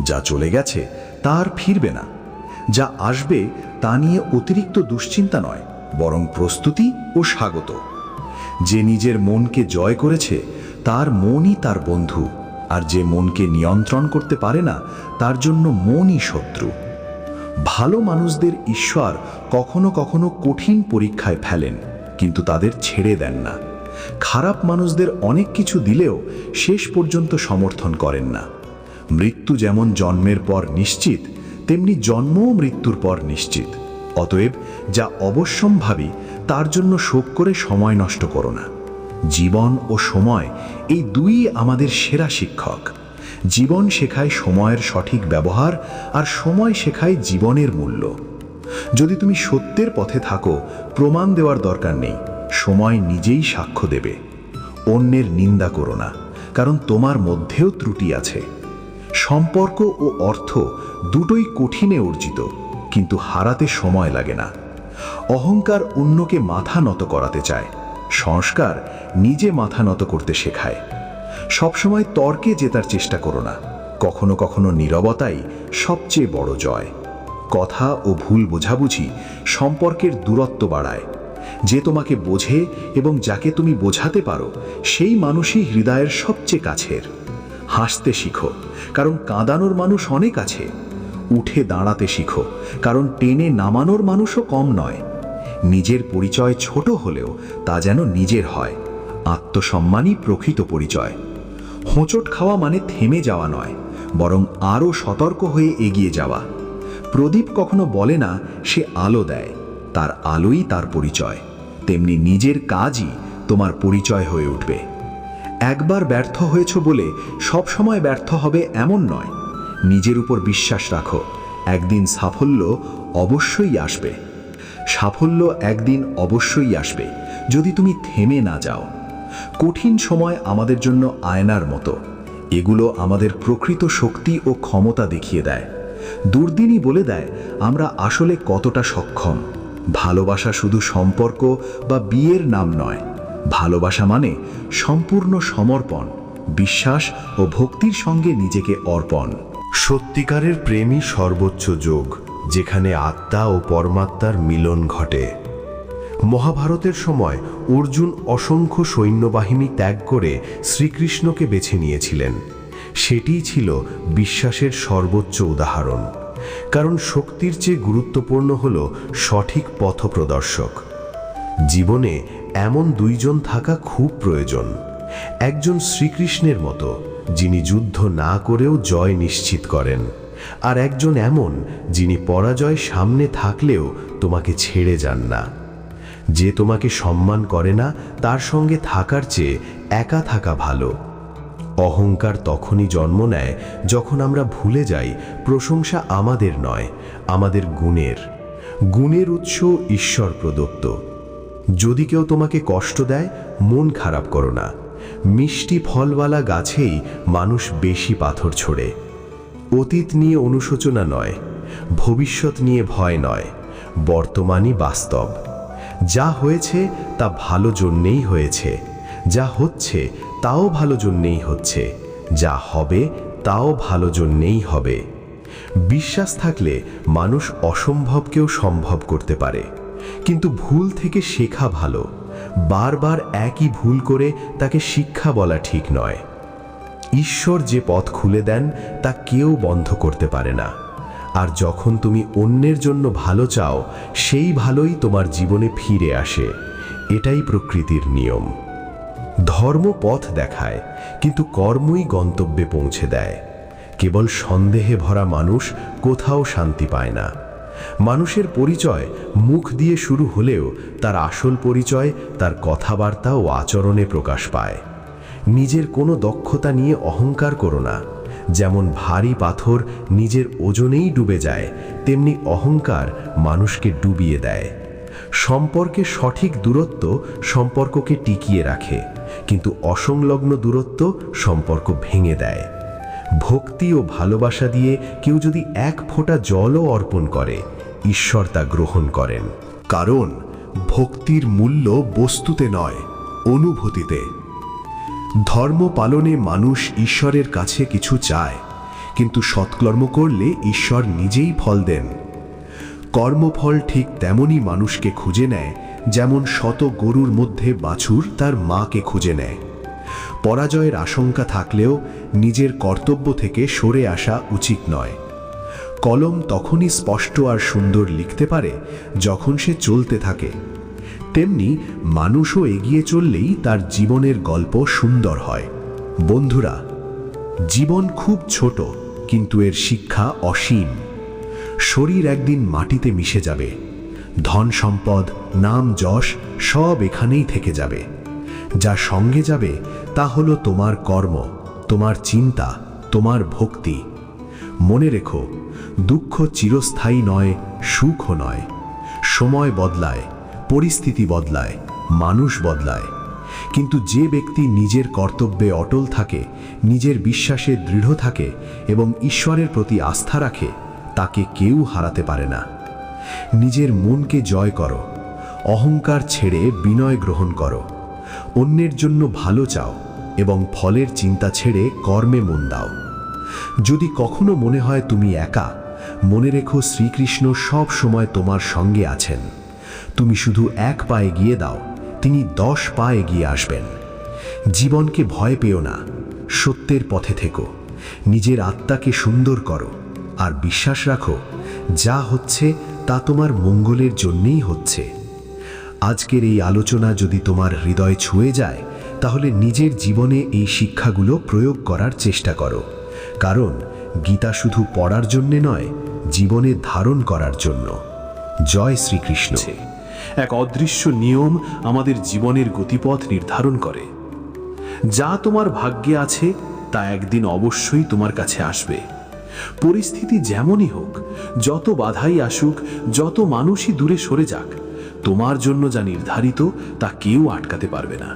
যা চলে গেছে তা আর ফিরবে না। যা আসবে তা নিয়ে অতিরিক্ত দুশ্চিন্তা নয়, বরং প্রস্তুতি ও স্বাগত। যে নিজের মনকে জয় করেছে তার মনই তার বন্ধু, আর যে মনকে নিয়ন্ত্রণ করতে পারে না তার জন্য মনই শত্রু। ভালো মানুষদের ঈশ্বর কখনো কখনো কঠিন পরীক্ষায় ফেলেন, কিন্তু তাদের ছেড়ে দেন না। খারাপ মানুষদের অনেক কিছু দিলেও শেষ পর্যন্ত সমর্থন করেন না। মৃত্যু যেমন জন্মের পর নিশ্চিত, তেমনি জন্মও মৃত্যুর পর নিশ্চিত। অতএব যা অবশ্যম্ভাবী তার জন্য শোক করে সময় নষ্ট করো না। জীবন ও সময় এই দুই আমাদের সেরা শিক্ষক। জীবন শেখায় সময়ের সঠিক ব্যবহার, আর সময় শেখায় জীবনের মূল্য। যদি তুমি সত্যের পথে থাকো, প্রমাণ দেওয়ার দরকার নেই, সময় নিজেই সাক্ষ্য দেবে। অন্যের নিন্দা করো না, কারণ তোমার মধ্যেও ত্রুটি আছে। সম্পর্ক ও অর্থ দুটোই কঠিনে অর্জিত, কিন্তু হারাতে সময় লাগে না। অহংকার অন্যকে মাথা নত করাতে চায়, সংস্কার নিজে মাথা নত করতে শেখায়। সবসময় তর্কে জেতার চেষ্টা করো না, কখনো কখনো নীরবতাই সবচেয়ে বড় জয়। কথা ও ভুল বোঝাবুঝি সম্পর্কের দূরত্ব বাড়ায়। যে তোমাকে বোঝে এবং যাকে তুমি বোঝাতে পারো, সেই মানুষই হৃদয়ের সবচেয়ে কাছের। হাসতে শিখো, কারণ কাঁদানোর মানুষ অনেক আছে। উঠে দাঁড়াতে শিখো, কারণ টেনে নামানোর মানুষও কম নয়। নিজের পরিচয় ছোট হলেও তা যেন নিজের হয়। আত্মসম্মানই প্রকৃত পরিচয়। হোঁচট খাওয়া মানে থেমে যাওয়া নয়, বরং আরও সতর্ক হয়ে এগিয়ে যাওয়া। প্রদীপ কখনো বলে না সে আলো দেয়, তার আলোই তার পরিচয়। তেমনি নিজের কাজই তোমার পরিচয় হয়ে উঠবে। একবার ব্যর্থ হয়েছ বলে সব সময় ব্যর্থ হবে এমন নয়। নিজের উপর বিশ্বাস রাখো, একদিন সাফল্য অবশ্যই আসবে। সাফল্য একদিন অবশ্যই আসবে যদি তুমি থেমে না যাও। কঠিন সময় আমাদের জন্য আয়নার মতো, এগুলো আমাদের প্রকৃত শক্তি ও ক্ষমতা দেখিয়ে দেয়। দুর্দিনই বলে দেয় আমরা আসলে কতটা সক্ষম। ভালোবাসা শুধু সম্পর্ক বা বিয়ের নাম নয়, ভালোবাসা মানে সম্পূর্ণ সমর্পণ, বিশ্বাস ও ভক্তির সঙ্গে নিজেকে অর্পণ। সত্যিকারের প্রেমই সর্বোচ্চ যোগ, যেখানে আত্মা ও পরমাত্মার মিলন ঘটে। মহাভারতের সময় অর্জুন অসংখ্য সৈন্যবাহিনী ত্যাগ করে শ্রীকৃষ্ণকে বেছে নিয়েছিলেন। সেটিই ছিল বিশ্বাসের সর্বোচ্চ উদাহরণ। কারণ শক্তির চেয়ে গুরুত্বপূর্ণ হল সঠিক পথপ্রদর্শক। জীবনে এমন দুইজন থাকা খুব প্রয়োজন। একজন শ্রীকৃষ্ণের মতো, যিনি যুদ্ধ না করেও জয় নিশ্চিত করেন, আর একজন এমন যিনি পরাজয় সামনে থাকলেও তোমাকে ছেড়ে যান না। যে তোমাকে সম্মান করে না তার সঙ্গে থাকার চেয়ে একা থাকা ভালো। অহংকার তখনই জন্ম নেয় যখন আমরা ভুলে যাই প্রশংসা আমাদের নয়, আমাদের গুণের। গুণের উৎস ঈশ্বর প্রদত্ত। যদি কেউ তোমাকে কষ্ট দেয়, মন খারাপ করো না। মিষ্টি ফলওয়ালা গাছেই মানুষ বেশি পাথর ছোড়ে। অতীত নিয়ে অনুশোচনা নয়, ভবিষ্যৎ নিয়ে ভয় নয়, বর্তমানই বাস্তব। যা হয়েছে তা ভালো জন্যেই হয়েছে, যা হচ্ছে তাও ভালো জন্যেই হচ্ছে, যা হবে তাও ভালো জন্যেই হবে। বিশ্বাস থাকলে মানুষ অসম্ভবকেও সম্ভব করতে পারে। কিন্তু ভুল থেকে শেখা ভালো। বারবার একই ভুল করে তাকে শিক্ষা বলা ঠিক নয়। ঈশ্বর যে পথ খুলে দেন তা কেউ বন্ধ করতে পারে না। আর যখন তুমি অন্যের জন্য ভালো চাও, সেই ভালোই তোমার জীবনে ফিরে আসে। এটাই প্রকৃতির নিয়ম। ধর্ম পথ দেখায়, কিন্তু কর্মই গন্তব্যে পৌঁছে দেয়। কেবল সন্দেহে ভরা মানুষ কোথাও শান্তি পায় না। মানুষের পরিচয় মুখ দিয়ে শুরু হলেও তার আসল পরিচয় তার কথাবার্তা ও আচরণে প্রকাশ পায়। নিজের কোনো দক্ষতা নিয়ে অহংকার করো না। যেমন ভারী পাথর নিজের ওজনেই ডুবে যায়, তেমনি অহংকার মানুষকে ডুবিয়ে দেয়। সম্পর্কে সঠিক দূরত্ব সম্পর্ককে টিকিয়ে রাখে, কিন্তু অসংলগ্ন দূরত্ব সম্পর্ক ভেঙে দেয়। ভক্তি ও ভালোবাসা দিয়ে কেউ যদি এক ফোঁটা জলও অর্পণ করে, ঈশ্বর তা গ্রহণ করেন। কারণ ভক্তির মূল্য বস্তুতে নয়, অনুভূতিতে। ধর্ম পালনে মানুষ ঈশ্বরের কাছে কিছু চায়, কিন্তু সৎকর্ম করলে ঈশ্বর নিজেই ফল দেন। কর্মফল ঠিক তেমনই মানুষকে খুঁজে নেয়, যেমন শত গরুর মধ্যে বাছুর তার মাকে খুঁজে নেয়। পরাজয়ের আশঙ্কা থাকলেও নিজের কর্তব্য থেকে সরে আসা উচিত নয়। কলম তখনই স্পষ্ট আর সুন্দর লিখতে পারে যখন সে চলতে থাকে। তেমনি মানুষও এগিয়ে চললেই তার জীবনের গল্প সুন্দর হয়। বন্ধুরা, জীবন খুব ছোট, কিন্তু এর শিক্ষা অসীম। শরীর একদিন মাটিতে মিশে যাবে, ধন সম্পদ, নাম যশ সব এখানেই থেকে যাবে। যা সঙ্গে যাবে তা হলো তোমার কর্ম, তোমার চিন্তা, তোমার ভক্তি। মনে রেখো, দুঃখ চিরস্থায়ী নয়, সুখও নয়। সময় বদলায়, পরিস্থিতি বদলায়, মানুষ বদলায়, কিন্তু যে ব্যক্তি নিজের কর্তব্যে অটল থাকে, নিজের বিশ্বাসে দৃঢ় থাকে এবং ঈশ্বরের প্রতি আস্থা রাখে, তাকে কেউ হারাতে পারে না। নিজের মনকে জয় করো, অহংকার ছেড়ে বিনয় গ্রহণ করো, অন্যের জন্য ভালো চাও এবং ফলের চিন্তা ছেড়ে কর্মে মন দাও। যদি কখনো মনে হয় তুমি একা, মনে রেখো শ্রীকৃষ্ণ সব সময় তোমার সঙ্গে আছেন। তুমি শুধু এক পা এগিয়ে দাও, তিনি 10 পা এগিয়ে আসবেন। জীবনকে ভয় পেও না, সত্যের পথে থেকো, নিজের আত্মাকে সুন্দর করো, আর বিশ্বাস রাখো যা হচ্ছে তা তোমার মঙ্গলের জন্যেই হচ্ছে। আজকের এই আলোচনা যদি তোমার হৃদয় ছুঁয়ে যায় তাহলে নিজের জীবনে এই শিক্ষাগুলো প্রয়োগ করার চেষ্টা করো, কারণ গীতা শুধু পড়ার জন্যে নয়, জীবনে ধারণ করার জন্য। জয় শ্রীকৃষ্ণ। এক অদৃশ্য নিয়ম আমাদের জীবনের গতিপথ নির্ধারণ করে। যা তোমার ভাগ্যে আছে তা একদিন অবশ্যই তোমার কাছে আসবে। পরিস্থিতি যেমনই হোক, যত বাধাই আসুক, যত মানুষই দূরে সরে যাক, তোমার জন্য যা নির্ধারিত তা কেউ আটকাতে পারবে না।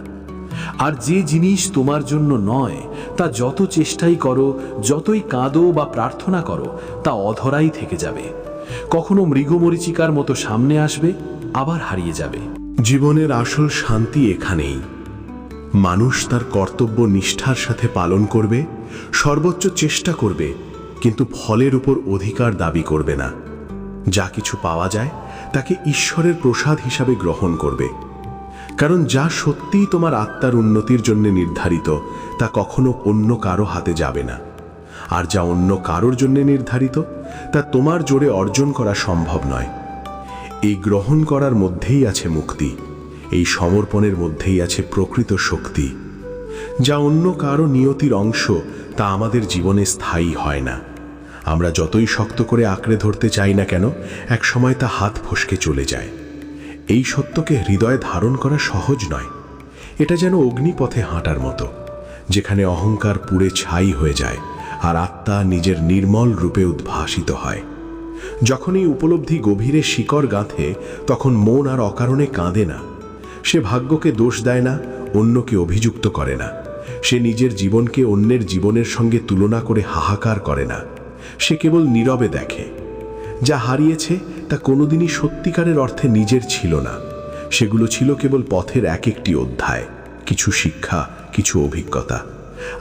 আর যে জিনিস তোমার জন্য নয় তা যত চেষ্টাই করো, যতই কাঁদো বা প্রার্থনা করো, তা অধরাই থেকে যাবে। কখনো মৃগমরীচিকার মতো সামনে আসবে, আবার হারিয়ে যাবে। জীবনের আসল শান্তি এখানেই। মানুষ তার কর্তব্য নিষ্ঠার সাথে পালন করবে, সর্বোচ্চ চেষ্টা করবে, কিন্তু ফলের উপর অধিকার দাবি করবে না। যা কিছু পাওয়া যায় তাকে ঈশ্বরের প্রসাদ হিসাবে গ্রহণ করবে, কারণ যা সত্যিই তোমার আত্মার উন্নতির জন্য নির্ধারিত তা কখনো অন্য কারো হাতে যাবে না। আর যা অন্য কারোর জন্য নির্ধারিত তা তোমার জোরে অর্জন করা সম্ভব নয়। এই গ্রহণ করার মধ্যেই আছে মুক্তি, এই সমর্পণের মধ্যেই আছে প্রকৃত শক্তি। যা অন্য কারো নিয়তির অংশ তা আমাদের জীবনে স্থায়ী হয় না। আমরা যতই শক্ত করে আঁকড়ে ধরতে চাই না কেন, এক সময় তা হাত ফসকে চলে যায়। এই সত্যকে হৃদয়ে ধারণ করা সহজ নয়। এটা যেন অগ্নিপথে হাঁটার মতো, যেখানে অহংকার পুড়ে ছাই হয়ে যায় আর আত্মা নিজের নির্মল রূপে উদ্ভাসিত হয়। যখন এই উপলব্ধি গভীরে শিকড় গাঁথে, তখন মন আর অকারণে কাঁদে না। সে ভাগ্যকে দোষ দেয় না, অন্যকে অভিযুক্ত করে না। সে নিজের জীবনকে অন্যের জীবনের সঙ্গে তুলনা করে হাহাকার করে না। সে কেবল নীরবে দেখে। যা হারিয়েছে তা কোনোদিনই সত্যিকারের অর্থে নিজের ছিল না। সেগুলো ছিল কেবল পথের এক একটি অধ্যায়, কিছু শিক্ষা, কিছু অভিজ্ঞতা।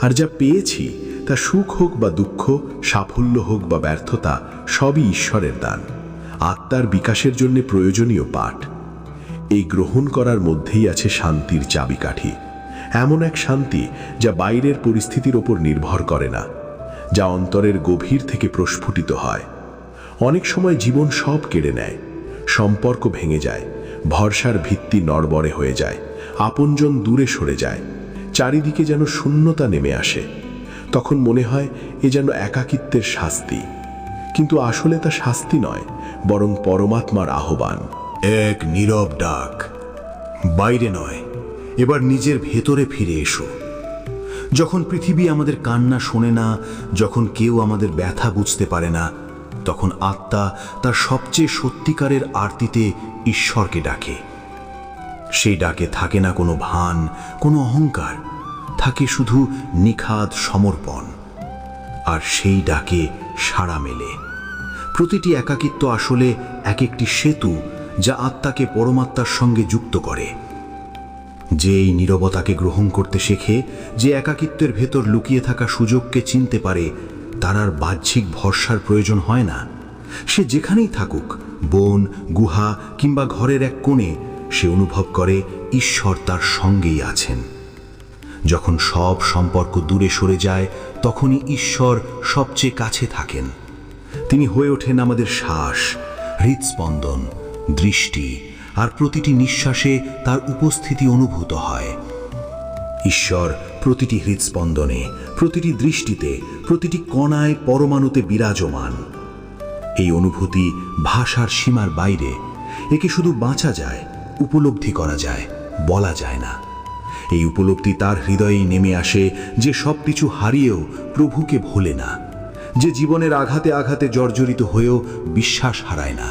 আর যা পেয়েছি তা সুখ হোক বা দুঃখ, সাফল্য হোক বা ব্যর্থতা, সবই ঈশ্বরের দান, আত্মার বিকাশের জন্য প্রয়োজনীয় পাঠ। এই গ্রহণ করার মধ্যেই আছে শান্তির চাবিকাঠি, এমন এক শান্তি যা বাইরের পরিস্থিতির ওপর নির্ভর করে না, যা অন্তরের গভীর থেকে প্রস্ফুটিত হয়। অনেক সময় জীবন সব কেড়ে নেয়, সম্পর্ক ভেঙে যায়, ভরসার ভিত্তি নড়বড়ে হয়ে যায়, আপনজন দূরে সরে যায়, চারিদিকে যেন শূন্যতা নেমে আসে। তখন মনে হয় এ যেন একাকিত্বের শাস্তি, কিন্তু আসলে তা শাস্তি নয়, বরং পরমাত্মার আহ্বান। এক নীরব ডাক, বাইরে নয়, এবার নিজের ভেতরে ফিরে এসো। যখন পৃথিবী আমাদের কান্না শোনে না, যখন কেউ আমাদের ব্যথা বুঝতে পারে না, তখন আত্মা তার সবচেয়ে সত্যিকারের আরতিতে ঈশ্বরকে ডাকে। সেই ডাকে থাকে না কোনো ভান, কোনো অহংকার, থাকে শুধু নিখাদ সমর্পণ। আর সেই ডাকে সাড়া মেলে। প্রতিটি একাকিত্ব আসলে এক একটি সেতু যা আত্মাকে পরমাত্মার সঙ্গে যুক্ত করে। যে এই নীরবতাকে গ্রহণ করতে শেখে, যে একাকিত্বের ভেতর লুকিয়ে থাকা সুযোগকে চিনতে পারে, তার আর বাহ্যিক ভরসার প্রয়োজন হয় না। সে যেখানেই থাকুক, বন, গুহা কিংবা ঘরের এক কোণে, সে অনুভব করে ঈশ্বর তার সঙ্গেই আছেন। যখন সব সম্পর্ক দূরে সরে যায়, তখনই ঈশ্বর সবচেয়ে কাছে থাকেন। তিনি হয়ে ওঠেন আমাদের শ্বাস, হৃদস্পন্দন, দৃষ্টি, আর প্রতিটি নিঃশ্বাসে তার উপস্থিতি অনুভূত হয়। ঈশ্বর প্রতিটি হৃদস্পন্দনে, প্রতিটি দৃষ্টিতে, প্রতিটি কণায়, পরমাণুতে বিরাজমান। এই অনুভূতি ভাষার সীমার বাইরে। একে শুধু বাঁচা যায়, উপলব্ধি করা যায়, বলা যায় না। এই উপলব্ধি তার হৃদয়েই নেমে আসে, যে সব কিছু হারিয়েও প্রভুকে ভোলে না, যে জীবনের আঘাতে আঘাতে জর্জরিত হয়েও বিশ্বাস হারায় না।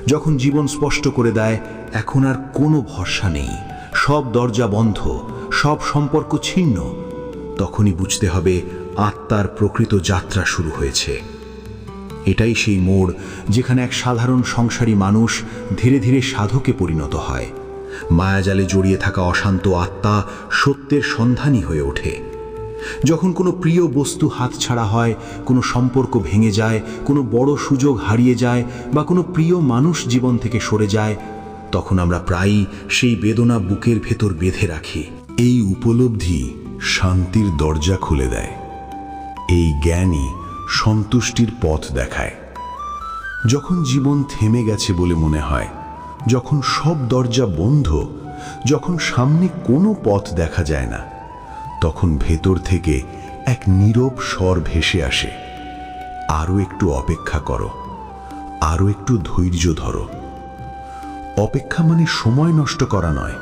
যখন জীবন স্পষ্ট করে দেয় এখন আর কোনো ভরসা নেই, সব দরজা বন্ধ, সব সম্পর্ক ছিন্ন, তখনই বুঝতে হবে আত্মার প্রকৃত যাত্রা শুরু হয়েছে। এটাই সেই মোড় যেখানে এক সাধারণ সংসারী মানুষ ধীরে ধীরে সাধকে পরিণত হয়। মায়াজালে জড়িয়ে থাকা অশান্ত আত্মা সত্যের সন্ধানী হয়ে ওঠে। যখন কোনো প্রিয় বস্তু হাতছাড়া হয়, কোনো সম্পর্ক ভেঙে যায়, কোনো বড় সুযোগ হারিয়ে যায়, বা কোনো প্রিয় মানুষ জীবন থেকে সরে যায়, তখন আমরা প্রায়ই সেই বেদনা বুকের ভেতর বেঁধে রাখি। এই উপলব্ধি শান্তির দরজা খুলে দেয়। এই জ্ঞানই সন্তুষ্টির পথ দেখায়। যখন জীবন থেমে গেছে বলে মনে হয়, যখন সব দরজা বন্ধ, যখন সামনে কোনো পথ দেখা যায় না, তখন ভেতর থেকে এক নীরব স্বর ভেসে আসে, আরও একটু অপেক্ষা করো, আরও একটু ধৈর্য ধরো। অপেক্ষা মানে সময় নষ্ট করা নয়,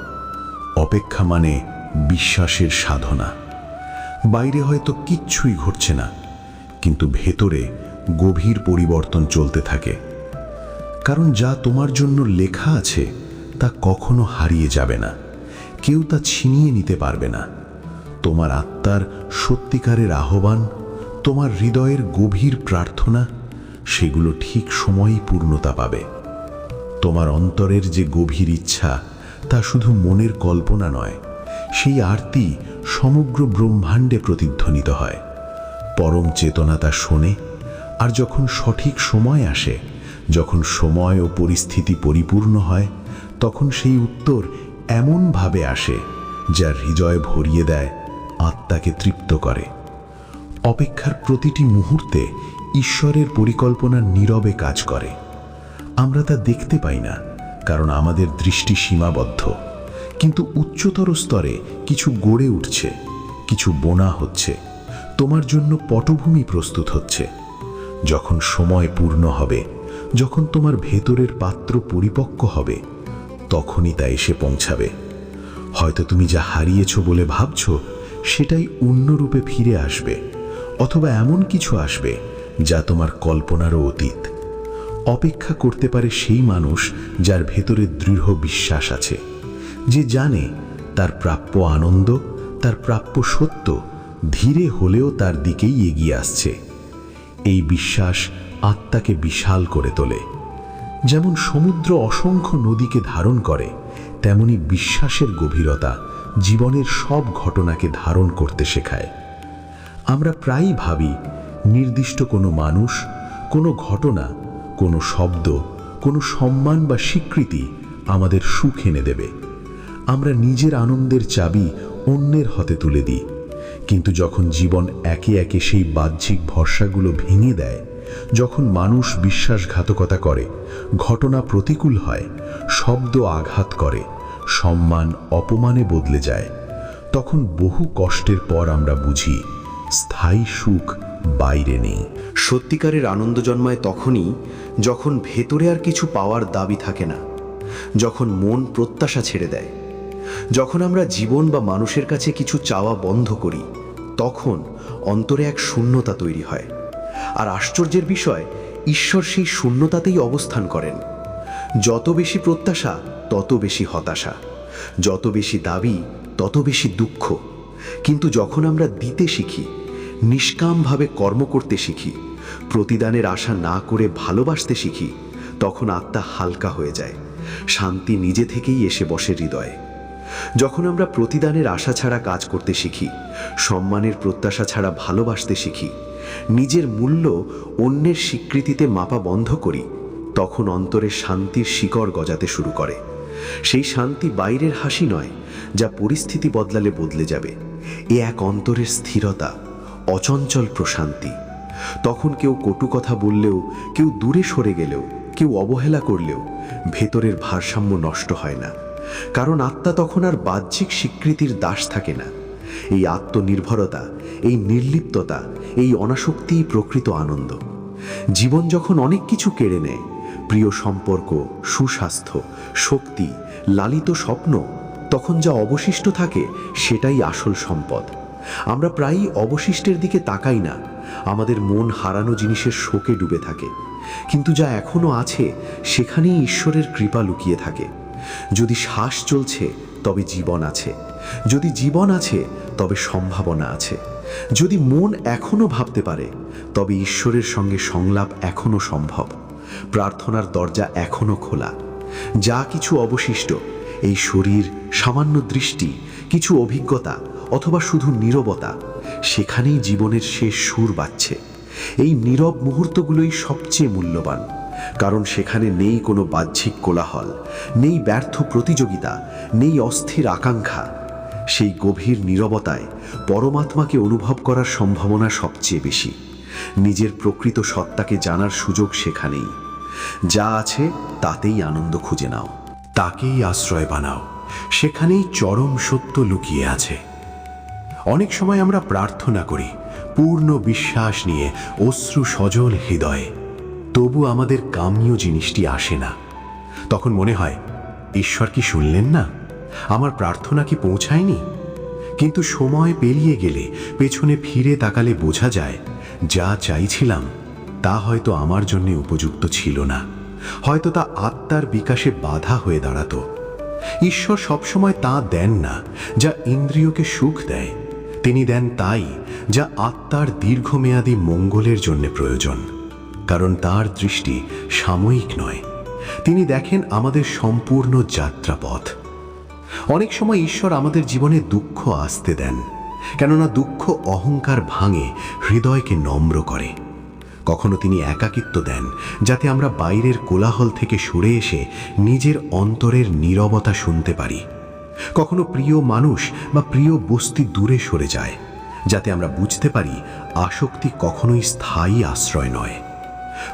অপেক্ষা মানে বিশ্বাসের সাধনা। বাইরে হয়তো কিচ্ছুই ঘটছে না, কিন্তু ভেতরে গভীর পরিবর্তন চলতে থাকে। কারণ যা তোমার জন্য লেখা আছে তা কখনো হারিয়ে যাবে না, কেউ তা ছিনিয়ে নিতে পারবে না। তোমার আত্মার সত্যিকারের আহ্বান, তোমার হৃদয়ের গভীর প্রার্থনা, সেগুলো ঠিক সময়ই পূর্ণতা পাবে। তোমার অন্তরের যে গভীর ইচ্ছা তা শুধু মনের কল্পনা নয়, সেই আরতি সমগ্র ব্রহ্মাণ্ডে প্রতিধ্বনিত হয়। পরম চেতনা তা শোনে, আর যখন সঠিক সময় আসে, যখন সময় ও পরিস্থিতি পরিপূর্ণ হয়, তখন সেই উত্তর এমনভাবে আসে যা হৃদয় ভরিয়ে দেয়, আত্মাকে তৃপ্ত করে। অপেক্ষার প্রতিটি মুহূর্তে ঈশ্বরের পরিকল্পনা নীরবে কাজ করে। আমরা তা দেখতে পাই না, কারণ আমাদের দৃষ্টি সীমাবদ্ধ। কিন্তু উচ্চতর স্তরে কিছু গড়ে উঠছে, কিছু বোনা হচ্ছে, তোমার জন্য পটভূমি প্রস্তুত হচ্ছে। যখন সময় পূর্ণ হবে, যখন তোমার ভেতরের পাত্র পরিপক্ক হবে, তখনই তা এসে পৌঁছাবে। হয়তো তুমি যা হারিয়েছ বলে ভাবছ, সেটাই অন্যরূপে ফিরে আসবে, অথবা এমন কিছু আসবে যা তোমার কল্পনারও অতীত। অপেক্ষা করতে পারে সেই মানুষ যার ভেতরে দৃঢ় বিশ্বাস আছে, যে জানে তার প্রাপ্য আনন্দ, তার প্রাপ্য সত্য ধীরে হলেও তার দিকেই এগিয়ে আসছে। এই বিশ্বাস আত্মাকে বিশাল করে তোলে। যেমন সমুদ্র অসংখ্য নদীকে ধারণ করে, তেমনি বিশ্বাসের গভীরতা জীবনের সব ঘটনাকে ধারণ করতে শেখায়। আমরা প্রায়ই ভাবি নির্দিষ্ট কোনো মানুষ, কোনো ঘটনা, কোনো শব্দ, কোনো সম্মান বা স্বীকৃতি আমাদের সুখ এনে দেবে। আমরা নিজের আনন্দের চাবি অন্যের হাতে তুলে দিই, কিন্তু যখন জীবন একে একে সেই বাহ্যিক ভরসাগুলো ভেঙে দেয়, যখন মানুষ বিশ্বাসঘাতকতা করে, ঘটনা প্রতিকূল হয়, শব্দ আঘাত করে, সম্মান অপমানে বদলে যায়, তখন বহু কষ্টের পর আমরা বুঝি স্থায়ী সুখ বাইরে নেই। সত্যিকারের আনন্দ জন্মায় তখনই যখন ভেতরে আর কিছু পাওয়ার দাবি থাকে না, যখন মন প্রত্যাশা ছেড়ে দেয়, যখন আমরা জীবন বা মানুষের কাছে কিছু চাওয়া বন্ধ করি, তখন অন্তরে এক শূন্যতা তৈরি হয়। আর আশ্চর্যের বিষয়, ঈশ্বর সেই শূন্যতাতেই অবস্থান করেন। যত বেশি প্রত্যাশা তত বেশি হতাশা, যত বেশি দাবি তত বেশি দুঃখ। কিন্তু যখন আমরা দিতে শিখি, নিষ্কামভাবে কর্ম করতে শিখি, প্রতিদানের আশা না করে ভালোবাসতে শিখি, তখন আত্মা হালকা হয়ে যায়, শান্তি নিজে থেকেই এসে বসে হৃদয়ে। যখন আমরা প্রতিদানের আশা ছাড়া কাজ করতে শিখি, সম্মানের প্রত্যাশা ছাড়া ভালোবাসতে শিখি, নিজের মূল্য অন্যের স্বীকৃতিতে মাপা বন্ধ করি, তখন অন্তরে শান্তির শিকড় গজাতে শুরু করে। সেই শান্তি বাইরের হাসি নয়, যা পরিস্থিতি বদলালে বদলে যাবে। এ এক অন্তরের স্থিরতা, অচঞ্চল প্রশান্তি। তখন কেউ কটু কথা বললেও, কেউ দূরে সরে গেলেও, কেউ অবহেলা করলেও ভেতরের ভারসাম্য নষ্ট হয় না, কারণ আত্মা তখন আর বাহ্যিক স্বীকৃতির দাস থাকে না। এই আত্মনির্ভরতা, এই নির্লিপ্ততা, এই অনাসক্তিই প্রকৃত আনন্দ। জীবন যখন অনেক কিছু কেড়ে নেয়, প্রিয় সম্পর্ক, সুস্বাস্থ্য, শক্তি, লালিত স্বপ্ন, তখন যা অবশিষ্ট থাকে সেটাই আসল সম্পদ। আমরা প্রায়ই অবশিষ্টের দিকে তাকাই না, আমাদের মন হারানো জিনিসের শোকে ডুবে থাকে। কিন্তু যা এখনো আছে সেখানেই ঈশ্বরের কৃপা লুকিয়ে থাকে। যদি শ্বাস চলছে তবে জীবন আছে, যদি জীবন আছে তবে সম্ভাবনা আছে, যদি মন এখনো ভাবতে পারে তবে ঈশ্বরের সঙ্গে সংলাপ এখনো সম্ভব। প্রার্থনার দরজা এখনো খোলা। যা কিছু অবশিষ্ট, এই শরীর, সামান্য দৃষ্টি, কিছু অভিজ্ঞতা অথবা শুধু নীরবতা, সেখানেই জীবনের শেষ সুর বাজছে। এই নীরব মুহূর্তগুলোই সবচেয়ে মূল্যবান, কারণ সেখানে নেই কোনো বাহ্যিক কোলাহল, নেই ব্যর্থ প্রতিযোগিতা, নেই অস্থির আকাঙ্ক্ষা। সেই গভীর নীরবতায় পরমাত্মাকে অনুভব করার সম্ভাবনা সবচেয়ে বেশি। নিজের প্রকৃত সত্তাকে জানার সুযোগ সেখানেই। যা আছে তাতেই আনন্দ খুঁজে নাও, তাকেই আশ্রয় বানাও, সেখানেই চরম সত্য লুকিয়ে আছে। অনেক সময় আমরা প্রার্থনা করি পূর্ণ বিশ্বাস নিয়ে, অশ্রু সজল হৃদয়ে, তবু আমাদের কাম্য জিনিসটি আসে না। তখন মনে হয়, ঈশ্বর কি শুনলেন না? আমার প্রার্থনা কি পৌঁছায়নি? কিন্তু সময় পেরিয়ে গেলে, পেছনে ফিরে তাকালে বোঝা যায়, যা চাইছিলাম তা হয়তো আমার জন্য উপযুক্ত ছিল না, হয়তো তা আত্মার বিকাশে বাধা হয়ে দাঁড়াতো। ঈশ্বর সবসময় তা দেন না যা ইন্দ্রিয়কে সুখ দেয়, তিনি দেন তাই যা আত্মার দীর্ঘমেয়াদী মঙ্গলের জন্য প্রয়োজন। কারণ তার দৃষ্টি সাময়িক নয়, তিনি দেখেন আমাদের সম্পূর্ণ যাত্রাপথ। অনেক সময় ঈশ্বর আমাদের জীবনে দুঃখ আসতে দেন, কেননা দুঃখ অহংকার ভাঙে, হৃদয়কে নম্র করে। কখনো তিনি একাকিত্ব দেন, যাতে আমরা বাইরের কোলাহল থেকে সরে এসে নিজের অন্তরের নীরবতা শুনতে পারি। কখনো প্রিয় মানুষ বা প্রিয় বস্তু দূরে সরে যায়, যাতে আমরা বুঝতে পারি আসক্তি কখনোই স্থায়ী আশ্রয় নয়।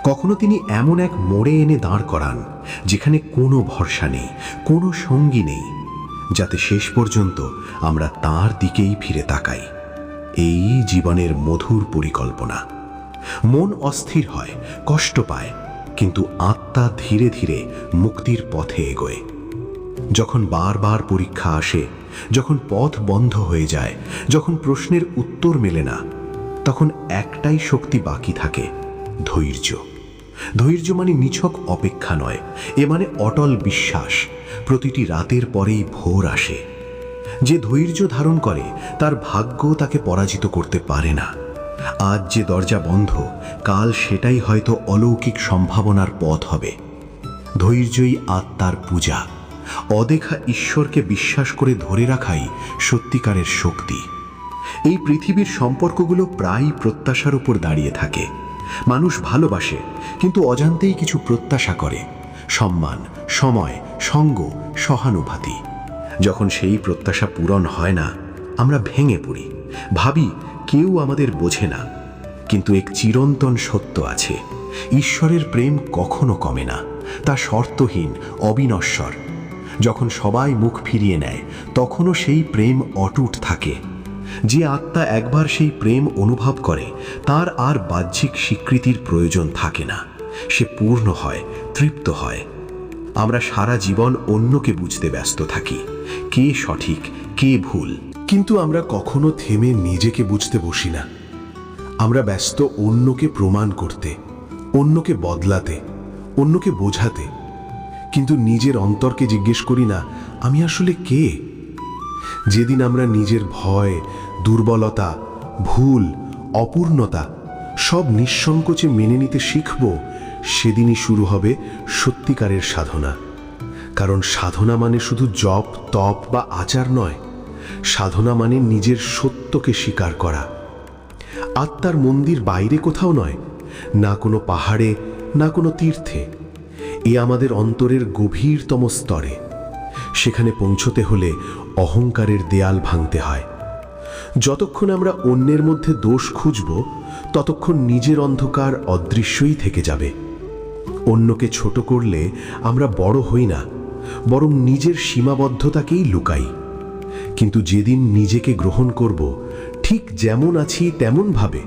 কখনো তিনি এমন এক মোড়ে এনে দাঁড় করান, যেখানে কোনো ভরসা নেই, কোনো সঙ্গী নেই, যাতে শেষ পর্যন্ত আমরা তাঁর দিকেই ফিরে তাকাই। এই জীবনের মধুর পরিকল্পনা। মন অস্থির হয়, কষ্ট পায়, কিন্তু আত্মা ধীরে ধীরে মুক্তির পথে এগোয়। যখন বারবার পরীক্ষা আসে, যখন পথ বন্ধ হয়ে যায়, যখন প্রশ্নের উত্তর মেলে না, তখন একটাই শক্তি বাকি থাকে, ধৈর্য। ধৈর্য মানে নিছক অপেক্ষা নয়, এ মানে অটল বিশ্বাস। প্রতিটি রাতের পরেই ভোর আসে। যে ধৈর্য ধারণ করে, তার ভাগ্য তাকে পরাজিত করতে পারে না। আজ যে দরজা বন্ধ, কাল সেটাই হয়তো অলৌকিক সম্ভাবনার পথ হবে। ধৈর্যই আত্মার পূজা। অদেখা ঈশ্বরকে বিশ্বাস করে ধরে রাখাই সত্যিকারের শক্তি। এই পৃথিবীর সম্পর্কগুলো প্রায়ই প্রত্যাশার উপর দাঁড়িয়ে থাকে। মানুষ ভালোবাসে, কিন্তু অজান্তেই কিছু প্রত্যাশা করে, সম্মান, সময়, সঙ্গ, সহানুভূতি। যখন সেই প্রত্যাশা পূরণ হয় না, আমরা ভেঙে পড়ি, ভাবি কেউ আমাদের বোঝে না। কিন্তু এক চিরন্তন সত্য আছে, ঈশ্বরের প্রেম কখনো কমে না, তা শর্তহীন, অবিনশ্বর। যখন সবাই মুখ ফিরিয়ে নেয়, তখনও সেই প্রেম অটুট থাকে। যে আত্মা একবার সেই প্রেম অনুভব করে, তার আর বাহ্যিক স্বীকৃতির প্রয়োজন থাকে না। সে পূর্ণ হয়, তৃপ্ত হয়। আমরা সারা জীবন অন্যকে বুঝতে ব্যস্ত থাকি, কে সঠিক, কে ভুল। কিন্তু আমরা কখনো থেমে নিজেকে বুঝতে বসি না। আমরা ব্যস্ত অন্যকে প্রমাণ করতে, অন্যকে বদলাতে, অন্যকে বোঝাতে। কিন্তু নিজের অন্তরকে জিজ্ঞেস করি না, আমি আসলে কে? যেদিন আমরা নিজের ভয়, দুর্বলতা, ভুল, অপূর্ণতা সব নিঃসংকোচে মেনে নিতে শিখব, সেদিনই শুরু হবে সত্যিকারের সাধনা। কারণ সাধনা মানে শুধু জপ, তপ বা আচার নয়। সাধনা মানে নিজের সত্যকে স্বীকার করা। আত্মার মন্দির বাইরে কোথাও নয়, না কোনো পাহাড়ে, না কোনো তীর্থে। এ আমাদের অন্তরের গভীরতম স্তরে। সেখানে পৌঁছতে হলে অহংকারের দেয়াল ভাঙতে হয়। যতক্ষণ আমরা অন্যের মধ্যে দোষ খুঁজব, ততক্ষণ নিজের অন্ধকার অদৃশ্যই থেকে যাবে। অন্যকে ছোট করলে আমরা বড় হই না, বরং নিজের সীমাবদ্ধতাকেই লুকাই। কিন্তু যেদিন নিজেকে গ্রহণ করব, ঠিক যেমন আছি তেমনভাবে,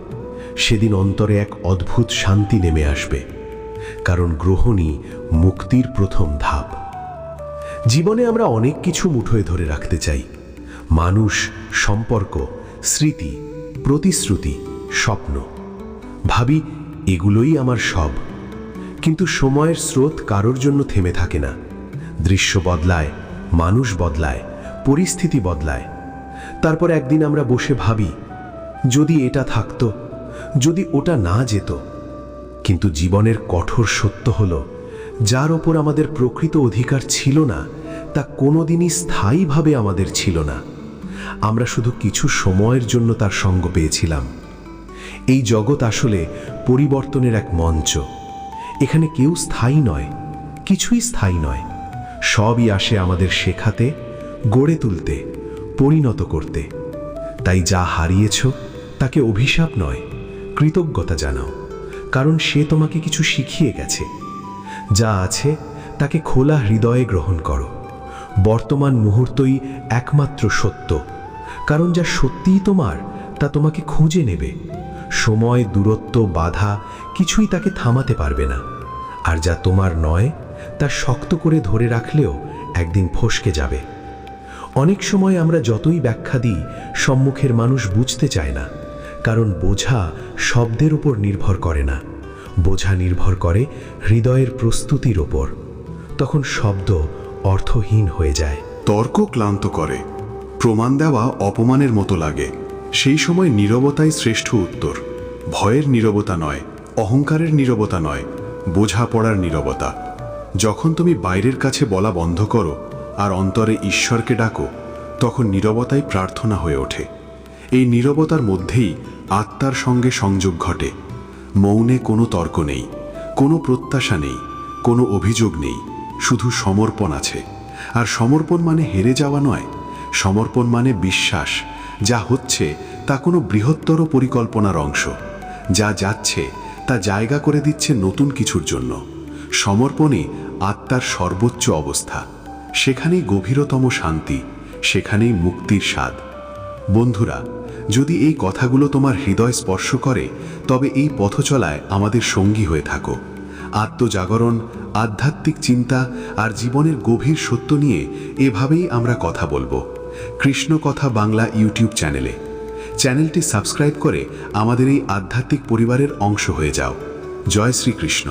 সেদিন অন্তরে এক অদ্ভুত শান্তি নেমে আসবে। কারণ গ্রহণই মুক্তির প্রথম ধাপ। জীবনে আমরা অনেক কিছু মুঠোয় ধরে রাখতে চাই, মানুষ, সম্পর্ক, স্মৃতি, প্রতিশ্রুতি, স্বপ্ন। ভাবি এগুলোই আমার সব। কিন্তু সময়ের স্রোত কারোর জন্য থেমে থাকে না। দৃশ্য বদলায়, মানুষ বদলায়, পরিস্থিতি বদলায়। তারপর একদিন আমরা বসে ভাবি, যদি এটা থাকতো, যদি ওটা না যেত। কিন্তু জীবনের কঠোর সত্য হলো, যার ওপর আমাদের প্রকৃত অধিকার ছিল না, তা কোনোদিনই স্থায়ীভাবে আমাদের ছিল না। আমরা শুধু কিছু সময়ের জন্য তার সঙ্গ পেয়েছিলাম। এই জগৎ আসলে পরিবর্তনের এক মঞ্চ। এখানে কেউ স্থায়ী নয়, কিছুই স্থায়ী নয়। সবই আসে আমাদের শেখাতে, গড়ে তুলতে, পরিণত করতে। তাই যা হারিয়েছ তাকে অভিশাপ নয়, কৃতজ্ঞতা জানাও, কারণ সে তোমাকে কিছু শিখিয়ে গেছে। যা আছে তাকে খোলা হৃদয়ে গ্রহণ করো। বর্তমান মুহূর্তই একমাত্র সত্য, কারণ যা সত্যিই তোমার তা তোমাকে খুঁজে নেবে। সময়, দূরত্ব, বাধা কিছুই তাকে থামাতে পারবে না। আর যা তোমার নয় তা শক্ত করে ধরে রাখলেও একদিন ফসকে যাবে। অনেক সময় আমরা যতই ব্যাখ্যা দিই, সম্মুখের মানুষ বুঝতে চায় না, কারণ বোঝা শব্দের উপর নির্ভর করে না, বোঝা নির্ভর করে হৃদয়ের প্রস্তুতির ওপর। তখন শব্দ অর্থহীন হয়ে যায়। তর্ক ক্লান্ত করে, প্রমাণ দেওয়া অপমানের মতো লাগে। সেই সময় নীরবতাই শ্রেষ্ঠ উত্তর। ভয়ের নীরবতা নয়, অহংকারের নীরবতা নয়, বোঝাপড়ার নীরবতা। যখন তুমি বাইরের কাছে বলা বন্ধ করো আর অন্তরে ঈশ্বরকে ডাকো, তখন নীরবতাই প্রার্থনা হয়ে ওঠে। এই নীরবতার মধ্যেই আত্মার সঙ্গে সংযোগ ঘটে। মৌনে কোনো তর্ক নেই, কোনো প্রত্যাশা নেই, কোনো অভিযোগ নেই, শুধু সমর্পণ আছে। আর সমর্পণ মানে হেরে যাওয়া নয়, সমর্পণ মানে বিশ্বাস যা হচ্ছে তা কোনো বৃহত্তর পরিকল্পনার অংশ। যা যাচ্ছে তা জায়গা করে দিচ্ছে নতুন কিছুর জন্য। সমর্পণে আত্মার সর্বোচ্চ অবস্থা, সেখানেই গভীরতম শান্তি, সেখানেই মুক্তির স্বাদ। বন্ধুরা, যদি এই কথাগুলো তোমার হৃদয় স্পর্শ করে, তবে এই পথচলায় আমাদের সঙ্গী হয়ে থাকো। আত্মজাগরণ, আধ্যাত্মিক চিন্তা আর জীবনের গভীর সত্য নিয়ে এভাবেই আমরা কথা বলবো কৃষ্ণ কথা বাংলা ইউটিউব চ্যানেলে। চ্যানেলটি সাবস্ক্রাইব করে আমাদের এই আধ্যাত্মিক পরিবারের অংশ হয়ে যাও। জয় শ্রীকৃষ্ণ।